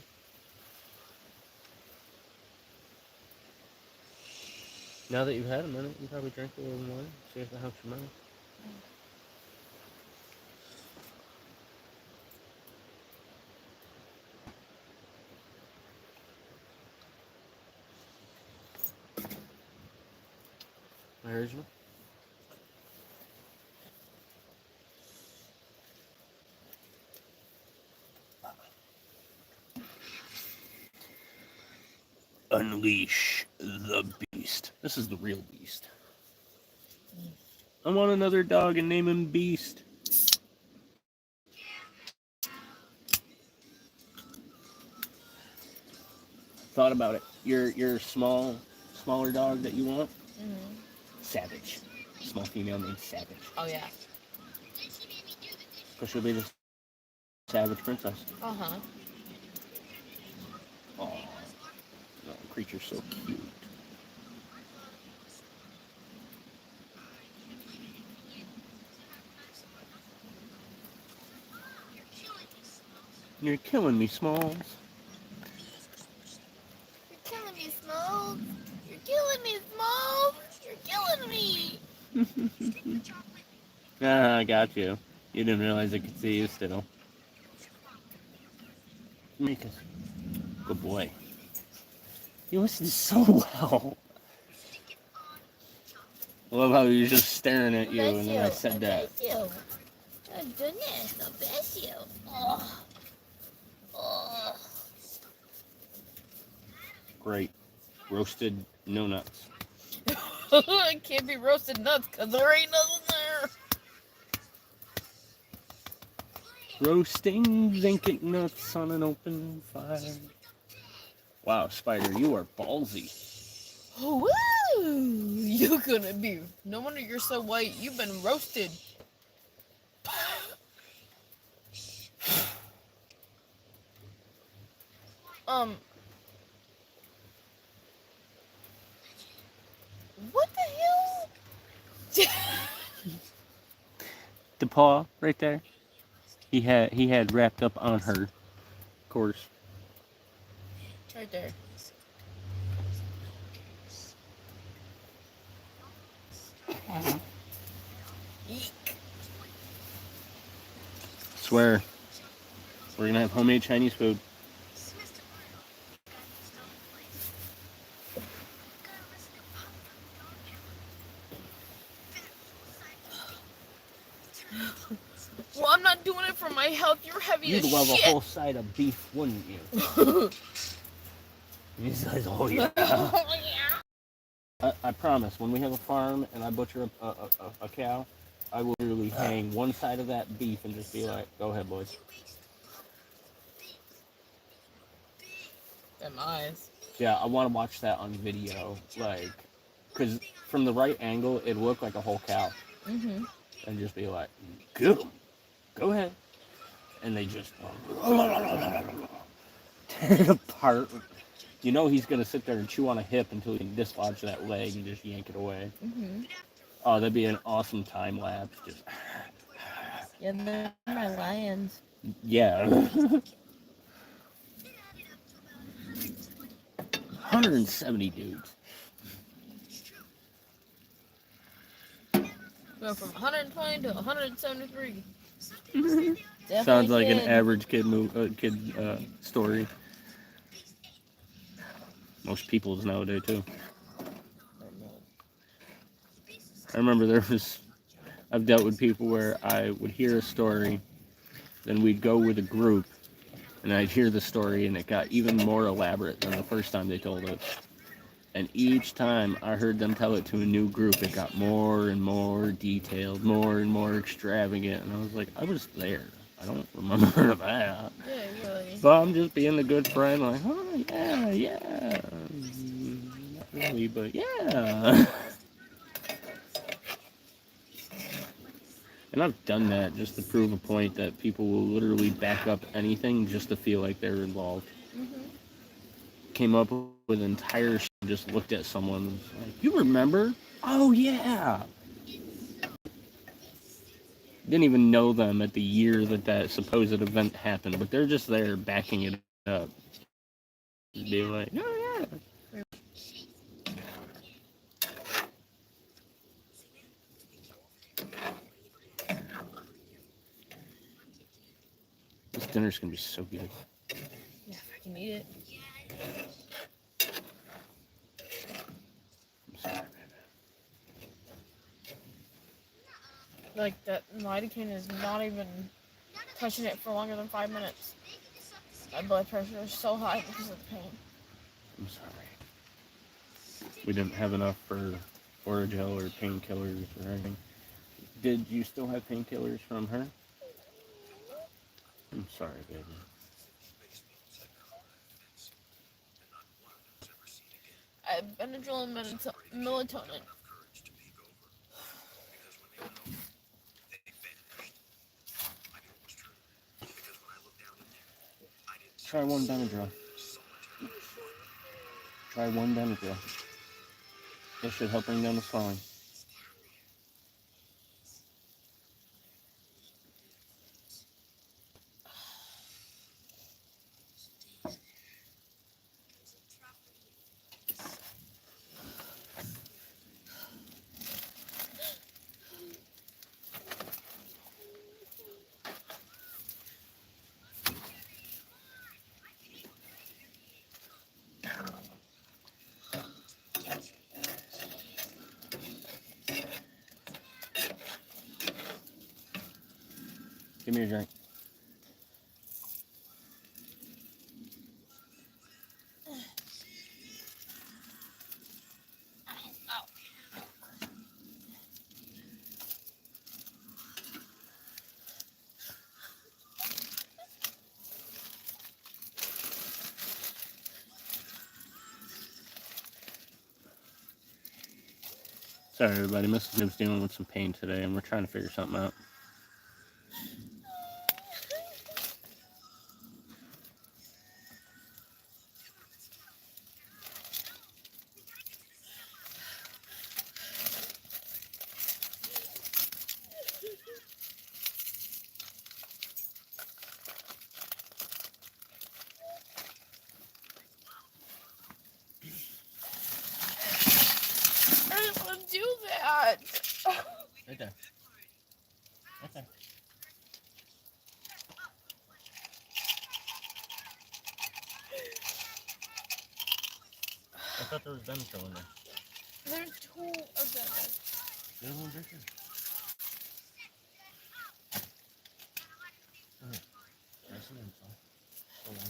Now that you've had a minute, you can probably drink a little more, see if it helps your mind. My original? Unleash the beast. This is the real beast. I want another dog and name him Beast. Thought about it. Your smaller dog that you want? Mm-hmm. Savage. Small female named Savage. Oh, yeah. Because she'll be the Savage Princess. Uh-huh. Oh, the creature's so cute. You're killing me, Smalls. You're killing me, Smalls. You're killing me, Smalls. You're killing me. Ah, I got you. You didn't realize I could see you still. Mika's good boy. He listens so well. I love how he was just staring at you, and then I said that. Oh, goodness, I bless you. Oh. Oh. Great. Roasted no nuts. It can't be roasted nuts because there ain't nothing there. Roasting vacant nuts on an open fire. Wow, Spider, you are ballsy. Woo! You're gonna be. No wonder you're so white. You've been roasted. What the hell? The paw right there. He had wrapped up on her. Of course. Right there. Eek. Swear. We're gonna have homemade Chinese food. Well, I'm not doing it for my health. You're heavy You'd as love shit. a whole side of beef, wouldn't you? He says, oh yeah. I promise, when we have a farm and I butcher a cow, I will literally hang one side of that beef and just be like, go ahead, boys. Them eyes. Yeah, I want to watch that on video, like, because from the right angle, it looked like a whole cow. Mm-hmm. And just be like, go ahead. And they just tear it apart. You know he's going to sit there and chew on a hip until he can dislodge that leg and just yank it away. Mm-hmm. Oh, that'd be an awesome time lapse. Just Yeah, they're my lions. yeah. 170 dudes. Go from 120 to 173. Sounds like an kid. average kid story. Most people's nowadays too. I remember I've dealt with people where I would hear a story, then we'd go with a group, and I'd hear the story, and it got even more elaborate than the first time they told it. And each time I heard them tell it to a new group, it got more and more detailed, more and more extravagant, and I was like, I was there. I don't remember that. Yeah, really. But I'm just being a good friend, like, oh, yeah. Not really, but yeah. And I've done that just to prove a point that people will literally back up anything just to feel like they're involved. Mm-hmm. Came up with an entire just looked at someone and was like, you remember? Oh, yeah. Didn't even know them at the year that supposed event happened, but they're just there backing it up. Be like, oh, yeah. This dinner's gonna be so good. Yeah, if I can eat it. I'm sorry, man. Like, that lidocaine is not even touching it for longer than 5 minutes. My blood pressure is so high because of the pain. I'm sorry. We didn't have enough for Oragel or painkillers or anything. Did you still have painkillers from her? I'm sorry, baby. I have Benadryl and melatonin. Try one Benadryl. Try one Benadryl. This should help bring down the swelling. Give me a drink. Sorry, everybody. Mrs. Nib's dealing with some pain today, and we're trying to figure something out. I didn't want to do that. Right there. Right there. I thought there was Benzo in there. There's two of them. The other one's right there. Nice and inside. Hold on.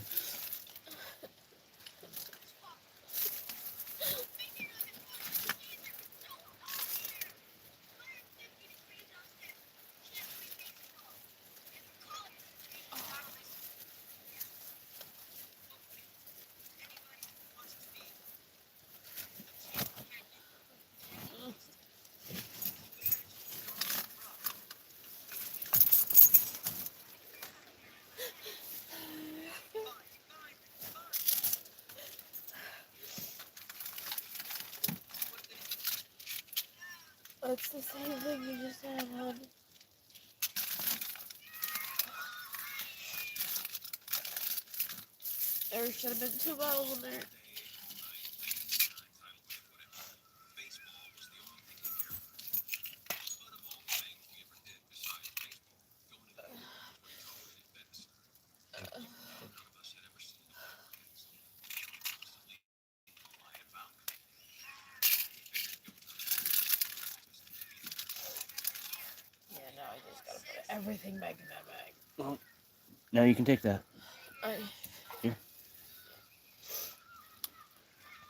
It's the same thing you just said, hon. There should have been 2 bottles in there. Yeah, now I just gotta put everything back in that bag. Well, now you can take that. Here.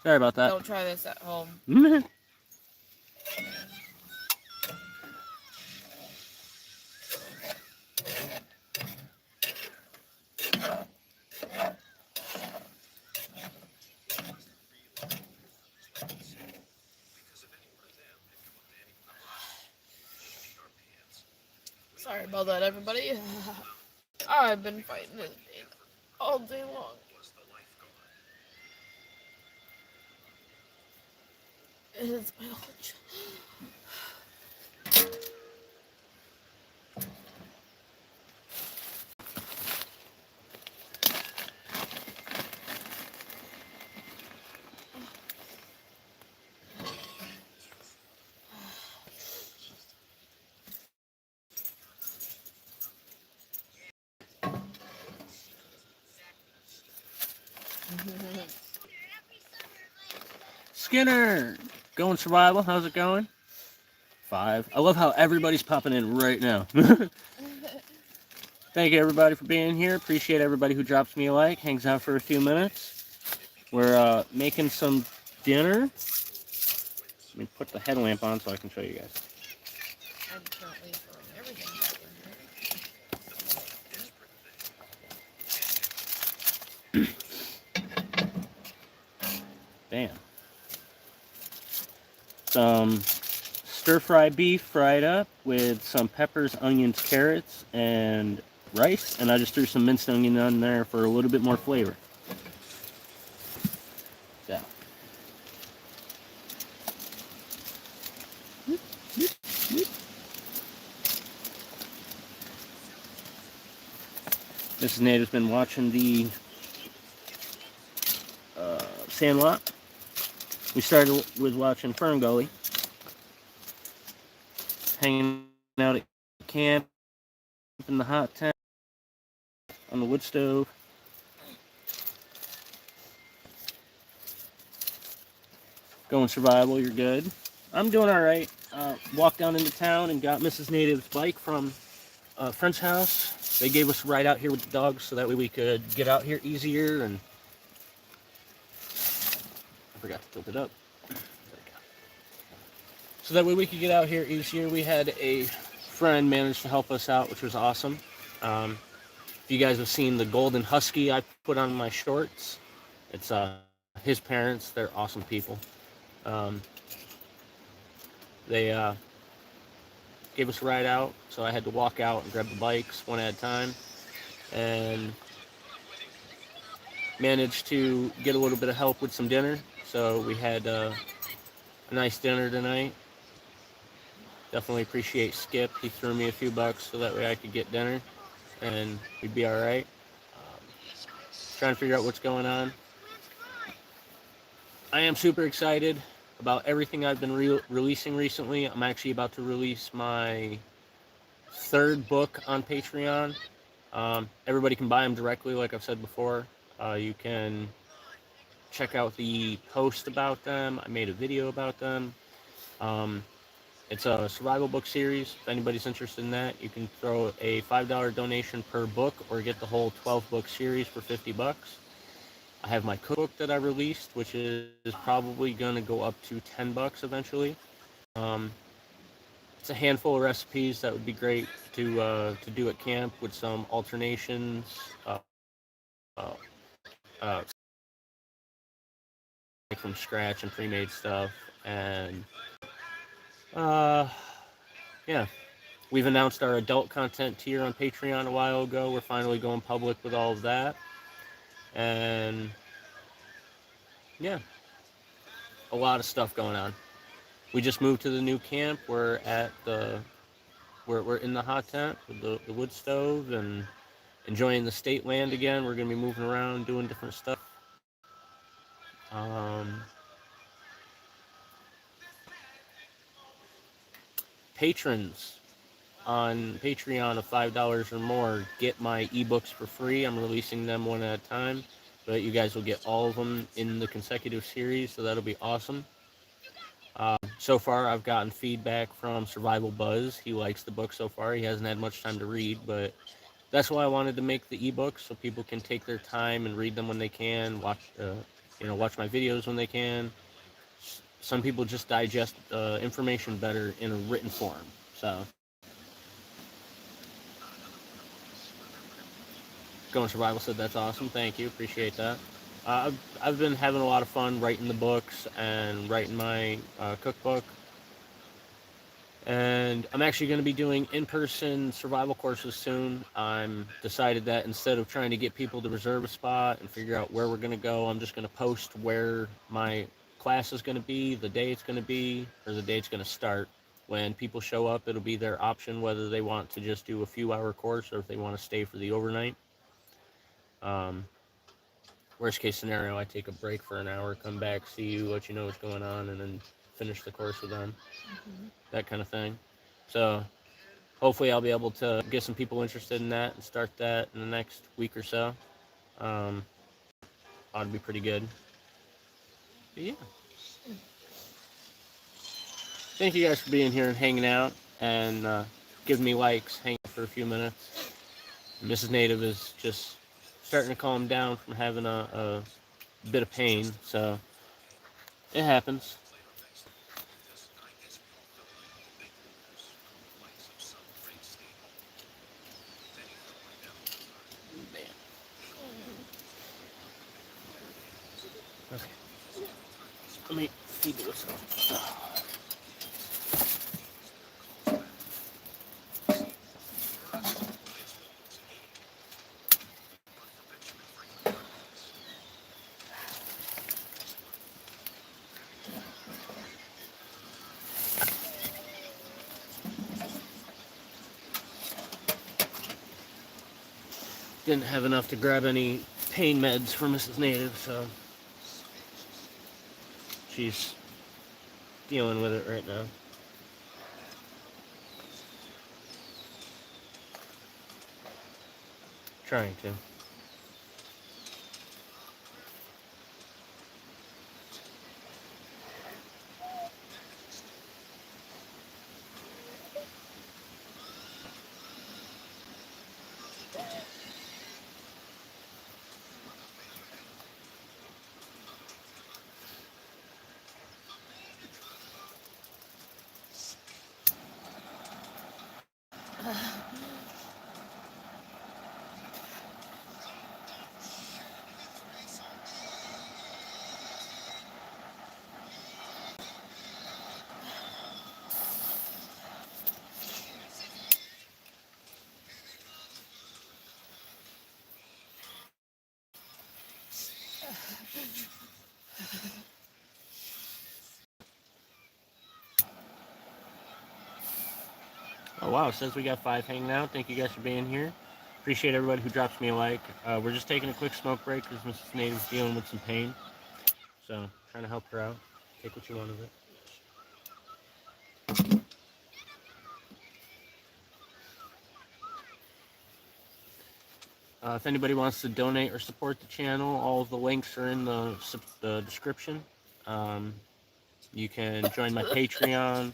Sorry about that. Don't try this at home. Sorry about that, everybody. I've been fighting this thing all day long. It is my lunch. Skinner! Going survival? How's it going? 5. I love how everybody's popping in right now. Thank you, everybody, for being here. Appreciate everybody who drops me a like, hangs out for a few minutes. We're making some dinner. Let me put the headlamp on so I can show you guys. I'm currently throwing everything back in here. Damn. Some stir-fry beef fried up with some peppers, onions, carrots, and rice. And I just threw some minced onion on there for a little bit more flavor. So. Mrs. Native's been watching the Sandlot. We started with watching Fern Gully, hanging out at camp in the hot tent on the wood stove. Going survival, you're good. I'm doing all right. Walked down into town and got Mrs. Native's bike from a friend's house. They gave us a ride out here with the dogs so that way we could get out here easier. And I forgot to tilt it up. There we go. So that way we could get out here easier. We had a friend manage to help us out, which was awesome. If you guys have seen the golden husky I put on my shorts, it's his parents. They're awesome people. They gave us a ride out, so I had to walk out and grab the bikes one at a time, and managed to get a little bit of help with some dinner. So we had a nice dinner tonight. Definitely appreciate Skip. He threw me a few bucks so that way I could get dinner, and we'd be all right. Trying to figure out what's going on. I am super excited about everything I've been releasing recently. I'm actually about to release my third book on Patreon. Everybody can buy them directly, like I've said before. You can check out the post about them. I made a video about them. Um, it's a survival book series. If anybody's interested in that, you can throw a $5 donation per book or get the whole 12-book series for 50 bucks. I have my cookbook that I released, which is probably going to go up to 10 bucks eventually. It's a handful of recipes that would be great to do at camp with some alternations, uh, uh, from scratch and pre-made stuff, and uh, yeah, we've announced our adult content tier on Patreon a while ago. We're finally going public with all of that, and yeah, a lot of stuff going on. We just moved to the new camp. We're in the hot tent with the wood stove and enjoying the state land again. We're gonna be moving around, doing different stuff. Um, Patrons on Patreon of $5 or more get my ebooks for free. I'm releasing them one at a time, but you guys will get all of them in the consecutive series, so that'll be awesome. So far, I've gotten feedback from Survival Buzz. He likes the book so far. He hasn't had much time to read, but that's why I wanted to make the ebooks so people can take their time and read them when they can. Watch my videos when they can. Some people just digest information better in a written form. So, Going Survival said that's awesome. Thank you. Appreciate that. I've been having a lot of fun writing the books and writing my cookbook. And I'm actually going to be doing in-person survival courses soon. I'm decided that instead of trying to get people to reserve a spot and figure out where we're going to go, I'm just going to post where my class is going to be, the day it's going to be, or the day it's going to start. When people show up, it'll be their option whether they want to just do a few-hour course or if they want to stay for the overnight. Worst case scenario, I take a break for an hour, come back, see you, let you know what's going on, and then finish the course with them. That kind of thing. So hopefully I'll be able to get some people interested in that and start that in the next week or so. Ought to be pretty good. But yeah. Thank you guys for being here and hanging out and giving me likes, hanging out for a few minutes. Mrs. Native is just starting to calm down from having a bit of pain, so it happens. Man. Okay. Let me feed this up. Didn't have enough to grab any pain meds for Mrs. Native, so she's dealing with it right now. Trying to. Oh wow, it says we got 5 hanging out. Thank you guys for being here. Appreciate everybody who drops me a like. We're just taking a quick smoke break because Mrs. Native's dealing with some pain. So, trying to help her out. Take what you want of it. If anybody wants to donate or support the channel, all of the links are in the description. You can join my Patreon.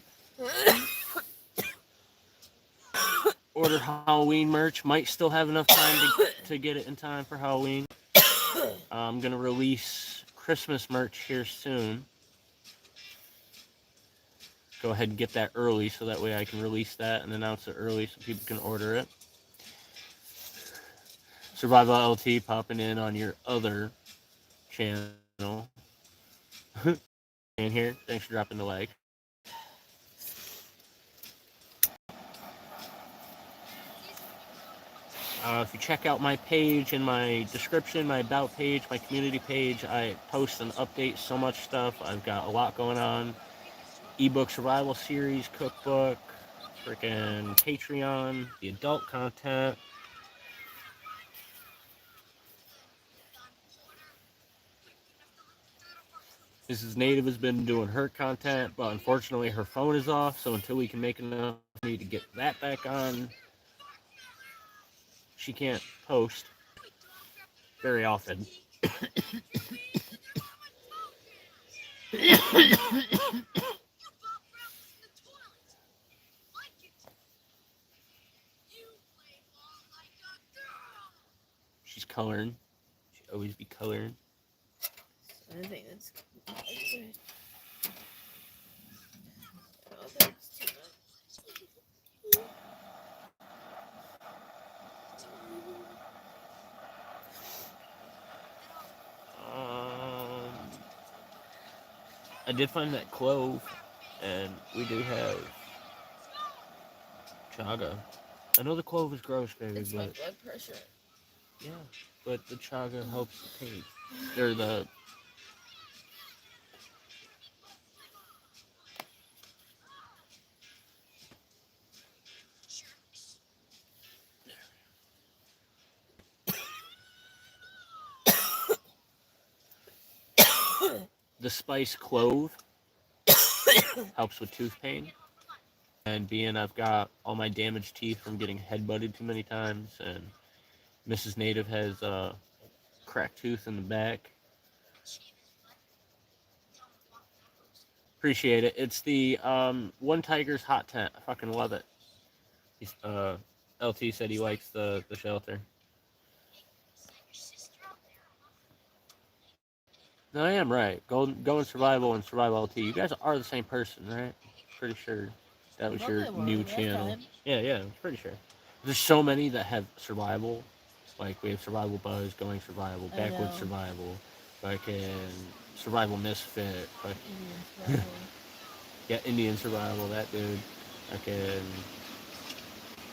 Order Halloween merch. Might still have enough time to get it in time for Halloween. I'm going to release Christmas merch here soon. Go ahead and get that early so that way I can release that and announce it early so people can order it. Survival LT popping in on your other channel. In here, thanks for dropping the like. If you check out my page in my description, my about page, my community page, I post and update so much stuff. I've got a lot going on. Ebook survival series, cookbook, freaking Patreon, the adult content. Mrs. Native has been doing her content, but unfortunately her phone is off, so until we can make enough money to get that back on, she can't post very often. She's coloring. She'll always be coloring. I think that's good. Oh, that's too much. I did find that clove, and we do have chaga. I know the clove is gross, baby, It's my but blood pressure. yeah, but the chaga helps the pain. Or the the spice clove helps with tooth pain. And being I've got all my damaged teeth from getting headbutted too many times, and Mrs. Native has a cracked tooth in the back. Appreciate it. It's the One Tiger's hot tent. I fucking love it. He's, LT said he likes the shelter. No, I am right. Going survival and survival LT. You guys are the same person, right? Pretty sure that was your new channel. Yeah, I'm pretty sure. There's so many that have survival. Like we have survival buzz, going survival, backwoods survival, fucking survival misfit, fucking yeah, Indian survival. That dude, fucking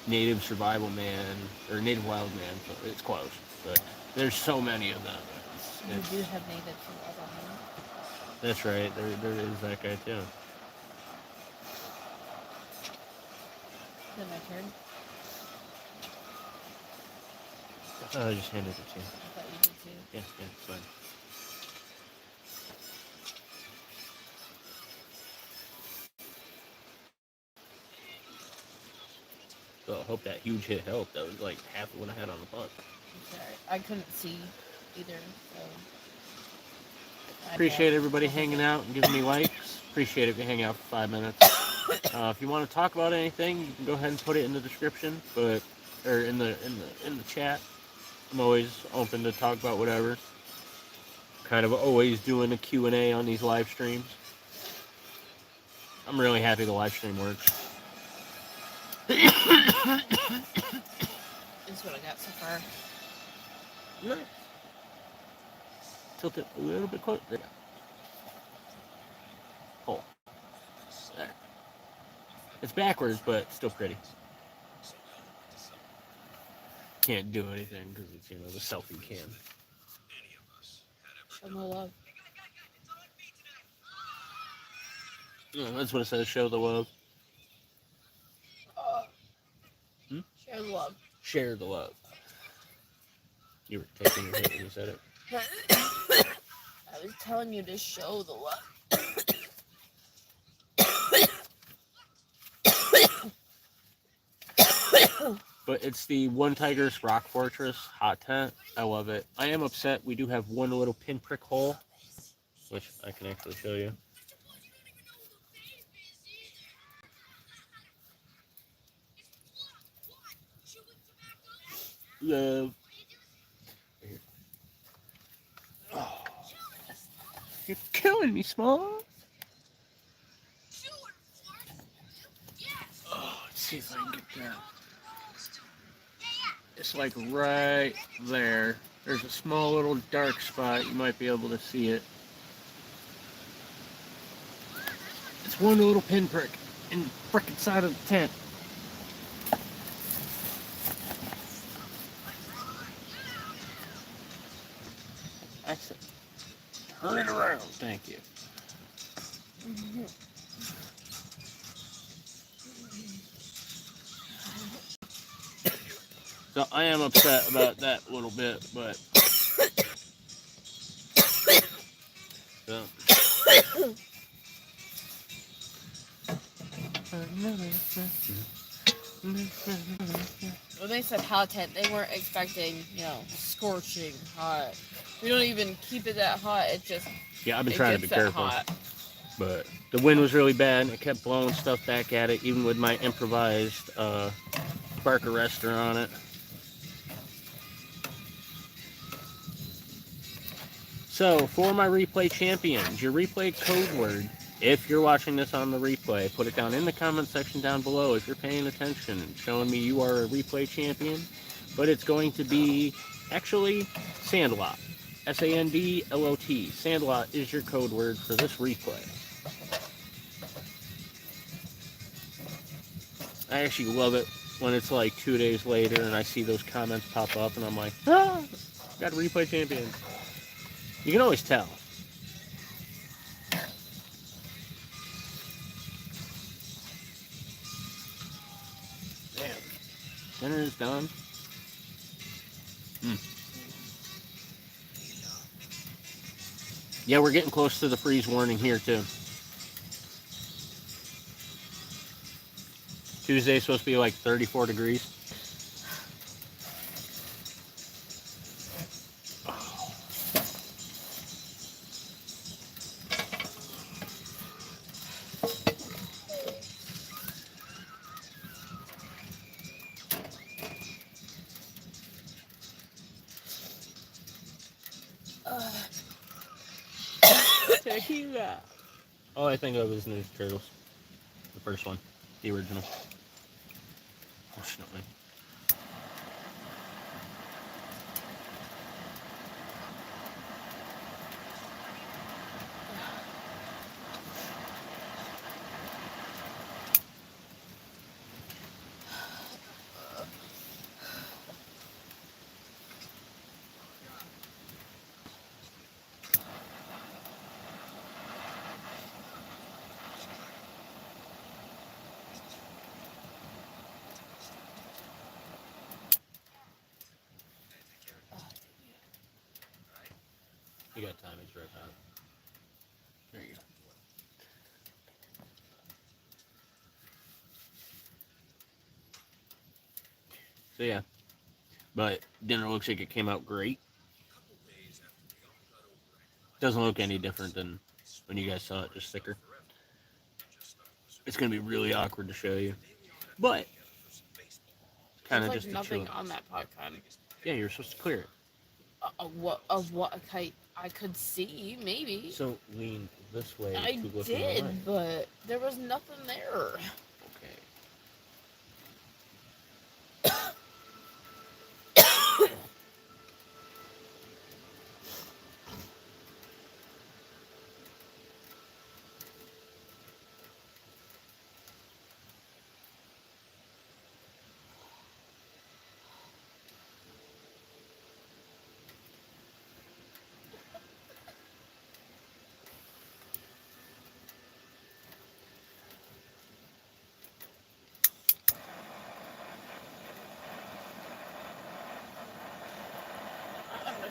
native survival man or native wild man. So it's close, but there's so many of them. You do have native survival, man. That's right. There is that guy too. Is it my turn? I just handed it to you. I thought you did too. Yeah, it's fine. So I hope that huge hit helped. That was like half of what I had on the butt. Sorry, I couldn't see either, so. Appreciate everybody hanging out and giving me likes. Appreciate it if you hang out for 5 minutes. If you want to talk about anything, you can go ahead and put it in the description, or in the chat. I'm always open to talk about whatever. Kind of always doing a Q&A on these live streams. I'm really happy the live stream works. This is what I got so far. Nice. Tilt it a little bit closer. There. Pull. There. It's backwards, but still pretty. Can't do anything because it's, you know, the selfie cam. Show no love. Yeah, that's what it says, show the love. Share the love. Share the love. You were taking your hit when you said it. I was telling you to show the love. But it's the One Tigers Rock Fortress hot tent. I love it. I am upset we do have one little pinprick hole, which I can actually show you. Love. Oh, you're killing me, Small. Oh, let's see if I can get that. It's like right there. There's a small little dark spot. You might be able to see it. It's one little pinprick in the frickin' side of the tent. I said, turn it around. Thank you. So I am upset about that little bit, but so. When they said hot tent, they weren't expecting, scorching hot. We don't even keep it that hot. It just Yeah, I've been it trying to gets be that careful, hot. but the wind was really bad. It kept blowing stuff back at it, even with my improvised spark arrestor on it. So, for my replay champions, your replay code word, if you're watching this on the replay, put it down in the comment section down below if you're paying attention and showing me you are a replay champion. But it's going to be, actually, Sandlot. Sandlot. Sandlot is your code word for this replay. I actually love it when it's like 2 days later and I see those comments pop up and I'm like, got a replay champion. You can always tell. Damn. Dinner is done. Yeah, we're getting close to the freeze warning here too. Tuesday's supposed to be like 34 degrees. Tequila. All I think of is Ninja Turtles. The first one. The original. Fortunately. You got time, it's right out. There you go. So yeah. But dinner looks like it came out great. Doesn't look any different than when you guys saw it, just thicker. It's gonna be really awkward to show you. But kind of There's just like a chill. nothing on that podcast. Yeah, you're supposed to clear it. Of what I could see, maybe. So lean this way I to look in the light. did, but there was nothing there. Okay.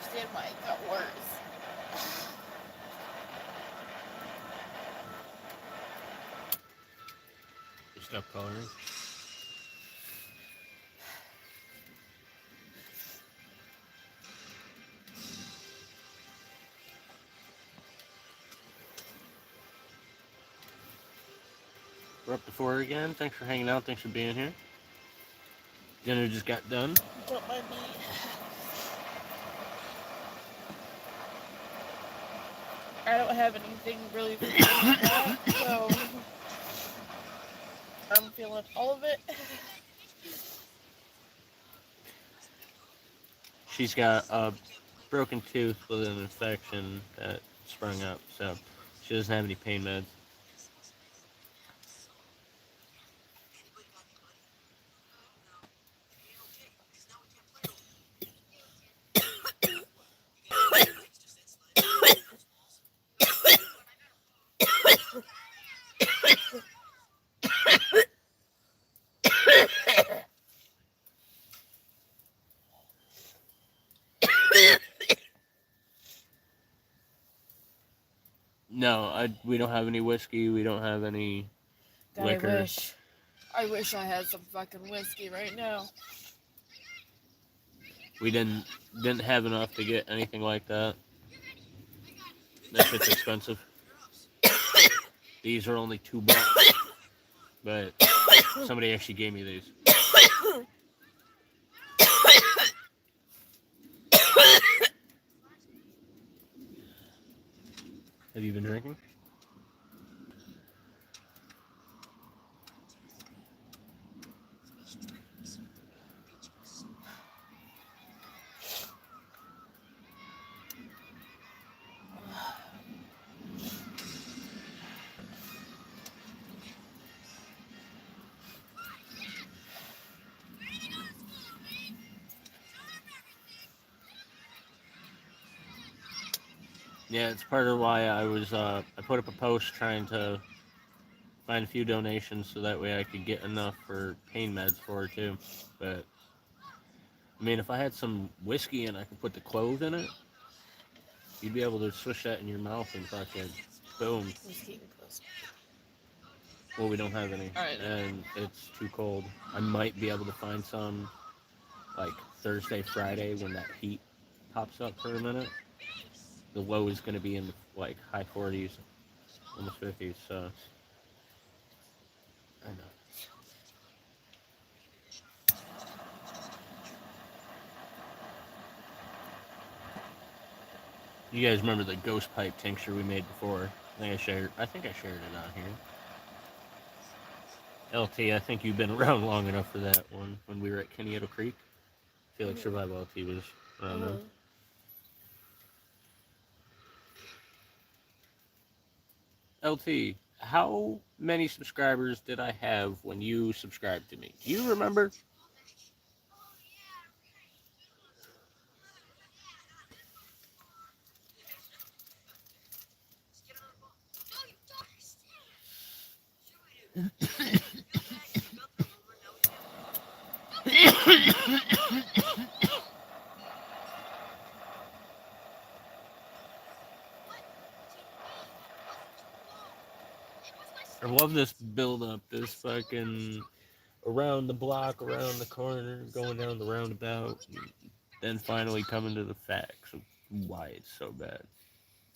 understand why it got worse. Stop coloring. We're up to 4 again. Thanks for hanging out. Thanks for being here. Dinner just got done. Don't mind me. I don't have anything really for that, so I'm feeling all of it. She's got a broken tooth with an infection that sprung up, so she doesn't have any pain meds. No, we don't have any whiskey. We don't have any God, liquor. I wish I had some fucking whiskey right now. We didn't have enough to get anything like that. That shit's expensive. These are only $2, but somebody actually gave me these. Have you been drinking? Yeah, it's part of why I was I put up a post trying to find a few donations so that way I could get enough for pain meds for her too. But I mean, if I had some whiskey and I could put the clove in it, you'd be able to swish that in your mouth and fucking boom. Whiskey and close. Well, we don't have any, Alright. and it's too cold. I might be able to find some like Thursday, Friday when that heat pops up for a minute. The low is going to be in the like high 40s, almost 50s. So I know. You guys remember the ghost pipe tincture we made before? I think I shared it on here. LT, I think you've been around long enough for that one when we were at Kenyato Creek. I feel like Survival LT was around then. LT, how many subscribers did I have when you subscribed to me? Do you remember? I love this build up, this fucking around the block, around the corner, going down the roundabout, then finally coming to the facts of why it's so bad.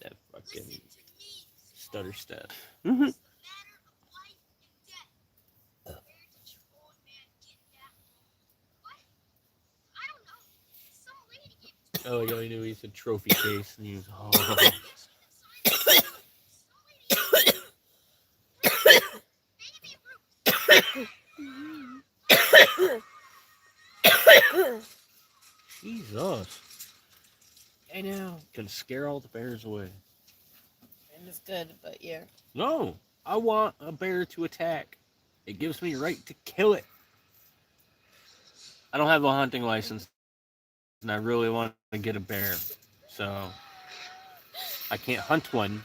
That fucking stutter step. Oh, yeah, I knew he's a trophy case, and he was, oh. Jesus. I know. Gonna scare all the bears away. And it's good, but yeah. No, I want a bear to attack. It gives me a right to kill it. I don't have a hunting license, and I really want to get a bear. So, I can't hunt one,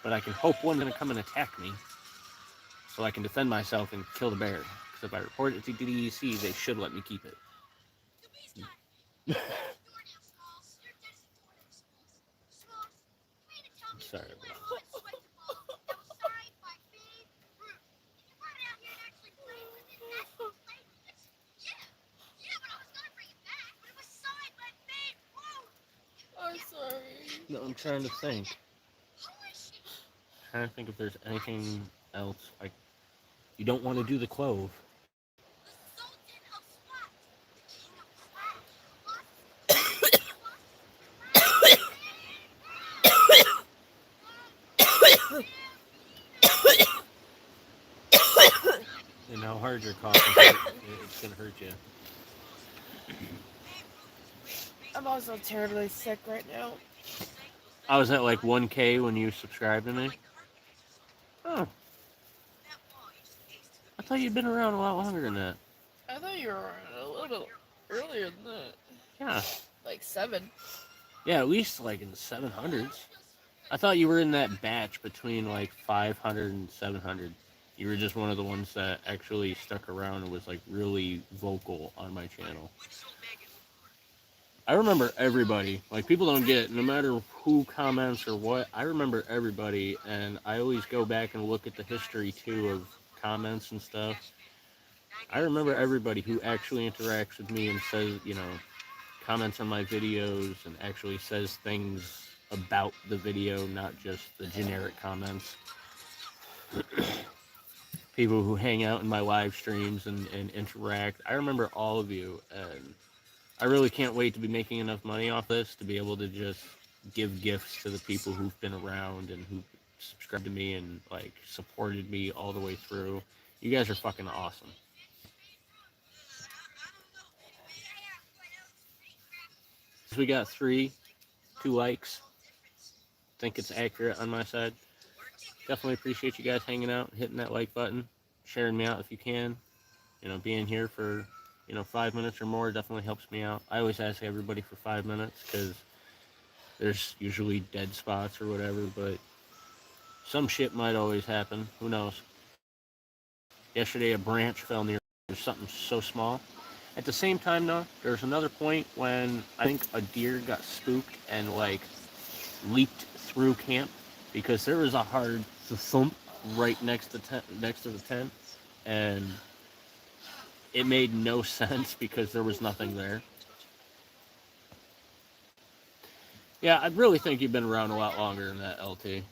but I can hope one's gonna come and attack me. So I can defend myself and kill the bear. Because if I report it to DDEC, they should let me keep it. No, I'm trying to think. Trying to think if there's anything else. Like, you don't want to do the clove. And how hard you're coughing, it's gonna hurt you. I'm also terribly sick right now. I was at like 1K when you subscribed to me. Oh, I thought you'd been around a lot longer than that. I thought you were a little bit earlier than that. Yeah. Like 7. Yeah, at least like in the 700s. I thought you were in that batch between like 500 and 700. You were just one of the ones that actually stuck around and was like really vocal on my channel. I remember everybody. Like, people don't get it, no matter who comments or what. I remember everybody, and I always go back and look at the history too of comments and stuff. I remember everybody who actually interacts with me and says, you know, comments on my videos and actually says things about the video, not just the generic comments. People who hang out in my live streams and interact. I remember all of you, and I really can't wait to be making enough money off this to be able to just give gifts to the people who've been around and who subscribed to me and like supported me all the way through. You guys are fucking awesome. We got 2 likes. I think it's accurate on my side. Definitely appreciate you guys hanging out, hitting that like button, sharing me out if you can. You know, being here for, 5 minutes or more definitely helps me out. I always ask everybody for 5 minutes because there's usually dead spots or whatever, but some shit might always happen. Who knows? Yesterday, a branch fell near something so small. At the same time, though, there's another point when I think a deer got spooked and, like, leaped through camp because there was a hard thump right next to the tent, and it made no sense because there was nothing there. Yeah, I really think you've been around a lot longer than that, LT.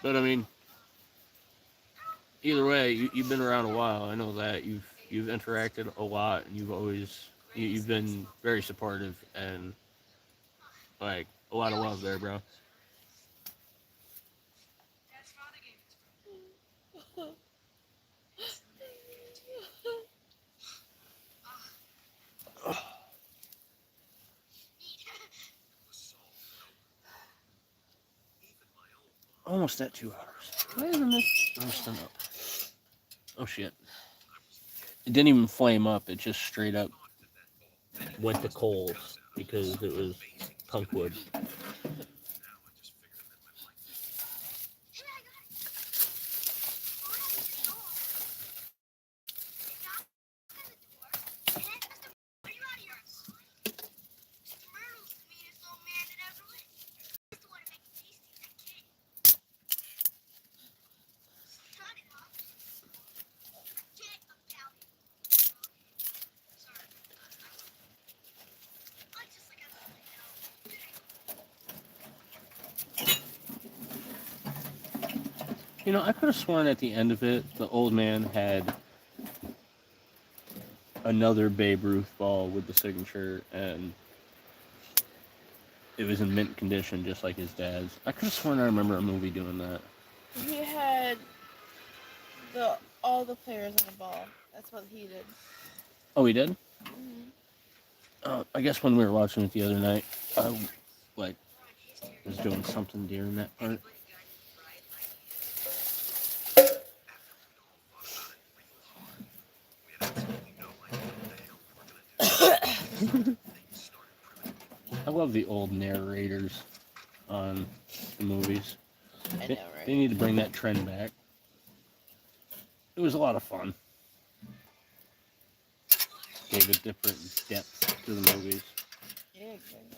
But I mean, either way, you've been around a while. I know that you've interacted a lot, and you've been very supportive, and like a lot of love there, bro. Almost at 2 hours. Why isn't this roasting up? Oh shit. It didn't even flame up, it just straight up went to coals because it was punk wood. You know, I could have sworn at the end of it, the old man had another Babe Ruth ball with the signature, and it was in mint condition, just like his dad's. I could have sworn I remember a movie doing that. He had all the players on the ball. That's what he did. Oh, he did? Mm-hmm. I guess when we were watching it the other night, I was doing something during that part. I love the old narrators on the movies. I know, right? They need to bring that trend back. It was a lot of fun. Gave a different depth to the movies. Yeah, exactly.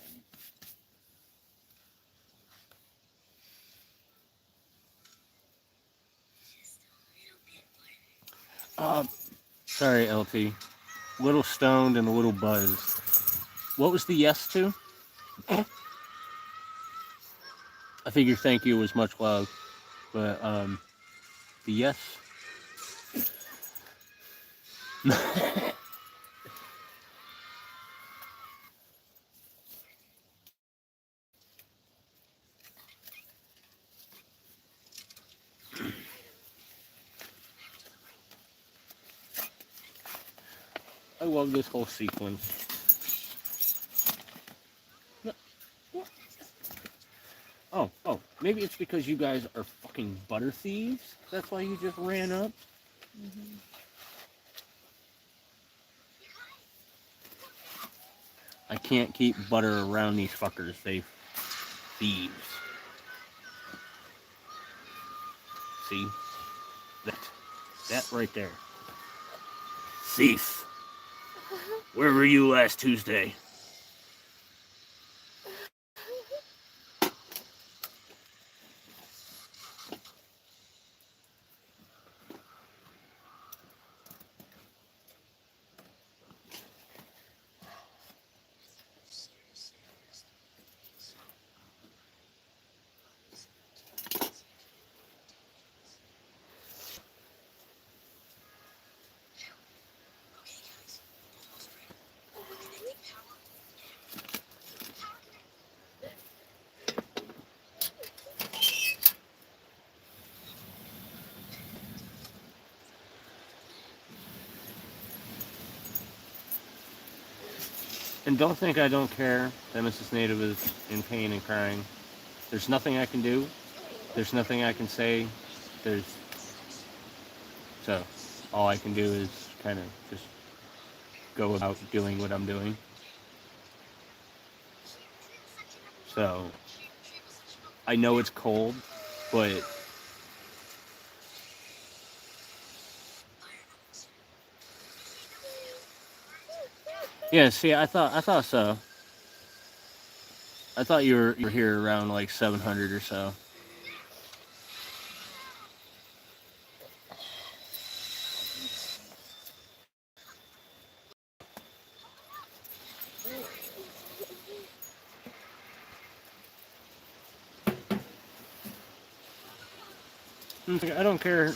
Sorry, LT. Little stoned and a little buzzed. What was the yes to? I figure thank you was much love, but the yes. I love this whole sequence. Oh, maybe it's because you guys are fucking butter thieves. That's why you just ran up. Mm-hmm. I can't keep butter around these fuckers. They thieves. See? That right there. Thief. Where were you last Tuesday? And don't think I don't care that Mrs. Native is in pain and crying. There's nothing I can do. There's nothing I can say. So all I can do is kind of just go about doing what I'm doing. So I know it's cold, but yeah. See, I thought so. I thought you were here around like 700 or so. I don't care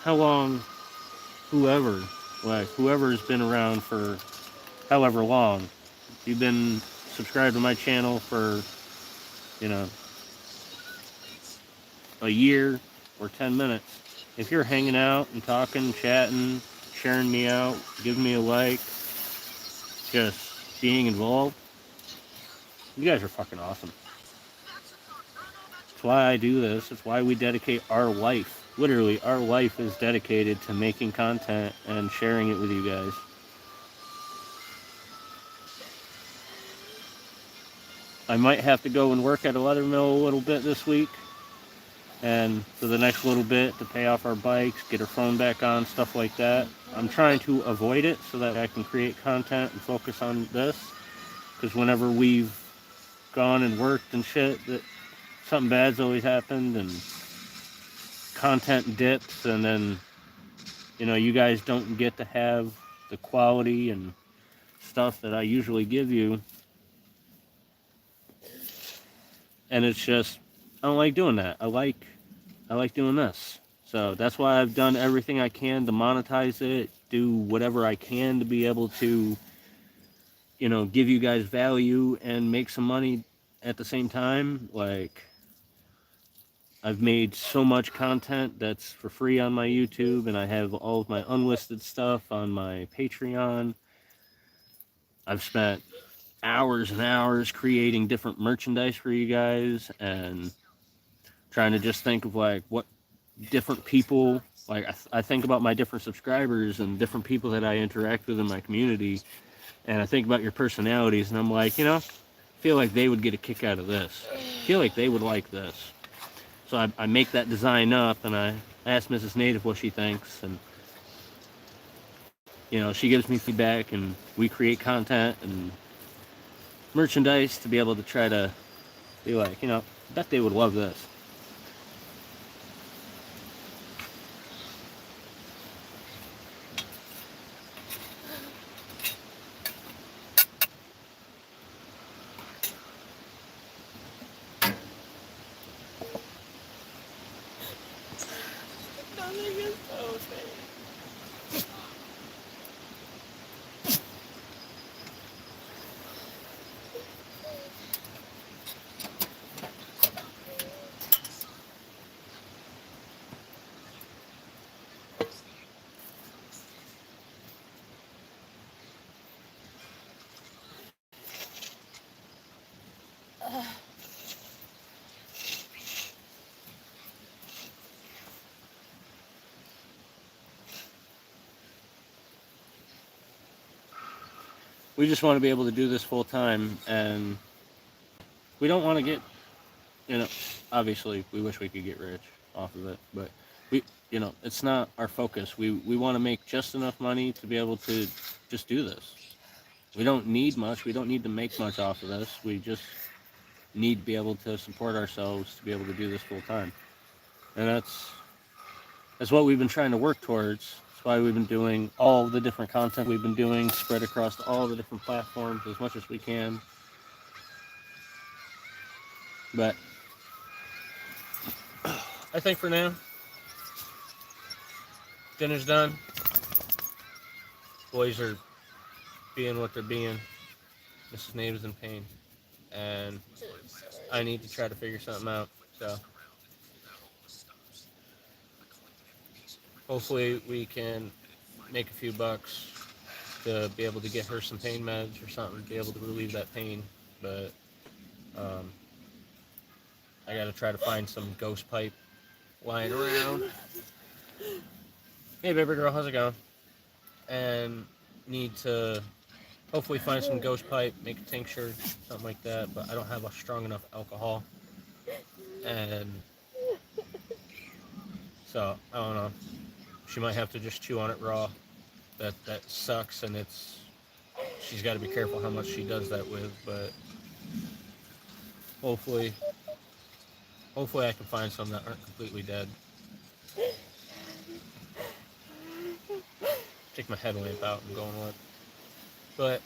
how long whoever has been around for however long. If you've been subscribed to my channel for, you know, a year or 10 minutes, if you're hanging out and talking, chatting, sharing me out, giving me a like, just being involved, you guys are fucking awesome. That's why I do this. It's why we dedicate our life. Literally, our life is dedicated to making content and sharing it with you guys. I might have to go and work at a leather mill a little bit this week. And for the next little bit to pay off our bikes, get our phone back on, stuff like that. I'm trying to avoid it so that I can create content and focus on this. Because whenever we've gone and worked and shit, that something bad's always happened and content dips, and then, you know, you guys don't get to have the quality and stuff that I usually give you. And it's just, I don't like doing that. I like doing this. So that's why I've done everything I can to monetize it, do whatever I can to be able to, you know, give you guys value and make some money at the same time. Like, I've made so much content that's for free on my YouTube, and I have all of my unlisted stuff on my Patreon. I've spent hours and hours creating different merchandise for you guys and trying to just think of like what different people, like I think about my different subscribers and different people that I interact with in my community, and I think about your personalities, and I'm like, you know, I feel like they would get a kick out of this. I feel like they would like this. So I make that design up, and I ask Mrs. Native what she thinks, and, you know, she gives me feedback, and we create content and merchandise to be able to try to be like, you know, I bet they would love this. We just want to be able to do this full time, and we don't want to get, obviously we wish we could get rich off of it, but it's not our focus. We want to make just enough money to be able to just do this. We don't need much. We don't need to make much off of this. We just need to be able to support ourselves to be able to do this full time. And that's what we've been trying to work towards. That's why we've been doing all the different content we've been doing, spread across all the different platforms as much as we can. But I think for now, dinner's done. Boys are being what they're being. Mrs. Native's in pain. And I need to try to figure something out. So hopefully we can make a few bucks to be able to get her some pain meds or something, to be able to relieve that pain. But I gotta try to find some ghost pipe lying around. Hey baby girl, how's it going? And need to hopefully find some ghost pipe, make a tincture, something like that, but I don't have a strong enough alcohol. And so I don't know. She might have to just chew on it raw. That sucks, and she's got to be careful how much she does that with, but hopefully I can find some that aren't completely dead. Take my headlamp out and go and look. But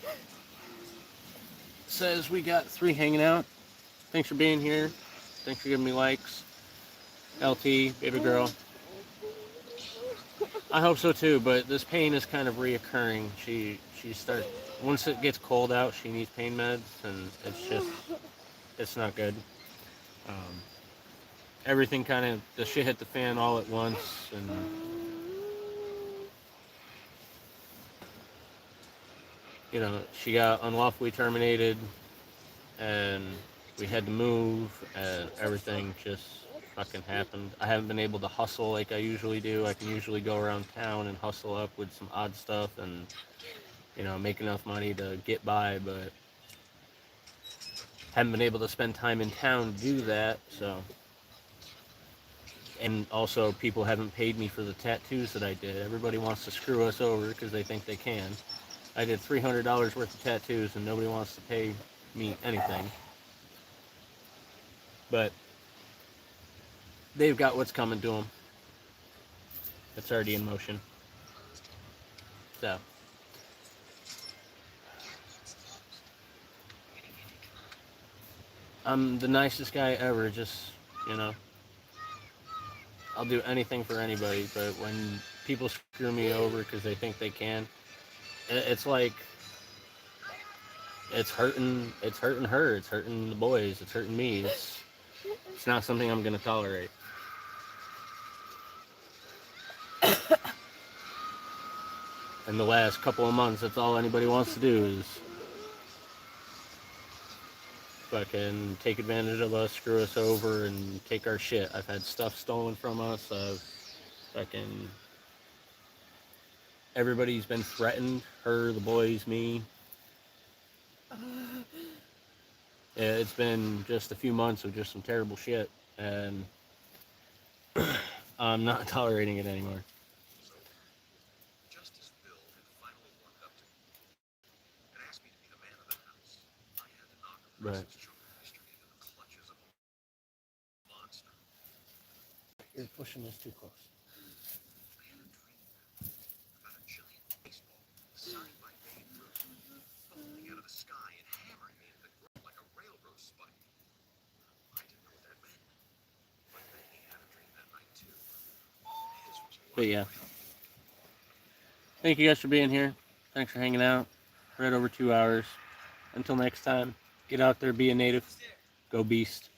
says we got 3 hanging out. Thanks for being here. Thanks for giving me likes. LT, baby girl. I hope so too, but this pain is kind of reoccurring. She starts, once it gets cold out, she needs pain meds, and it's not good. Everything kind of, the shit hit the fan all at once, and she got unlawfully terminated, and we had to move, and everything just fucking happened. I haven't been able to hustle like I usually do. I can usually go around town and hustle up with some odd stuff and, make enough money to get by, but haven't been able to spend time in town to do that, so. And also, people haven't paid me for the tattoos that I did. Everybody wants to screw us over because they think they can. I did $300 worth of tattoos and nobody wants to pay me anything. But they've got what's coming to them. It's already in motion. So. I'm the nicest guy ever, just, I'll do anything for anybody, but when people screw me over because they think they can, it's like, it's hurting her, it's hurting the boys, it's hurting me. It's not something I'm going to tolerate. In the last couple of months, that's all anybody wants to do is fucking take advantage of us, screw us over, and take our shit. I've had stuff stolen from us. Everybody's been threatened. Her, the boys, me. Yeah, it's been just a few months of just some terrible shit, and I'm not tolerating it anymore. But you're pushing this too close. But yeah. Thank you guys for being here. Thanks for hanging out. Right over 2 hours. Until next time, get out there, be a native. Go beast.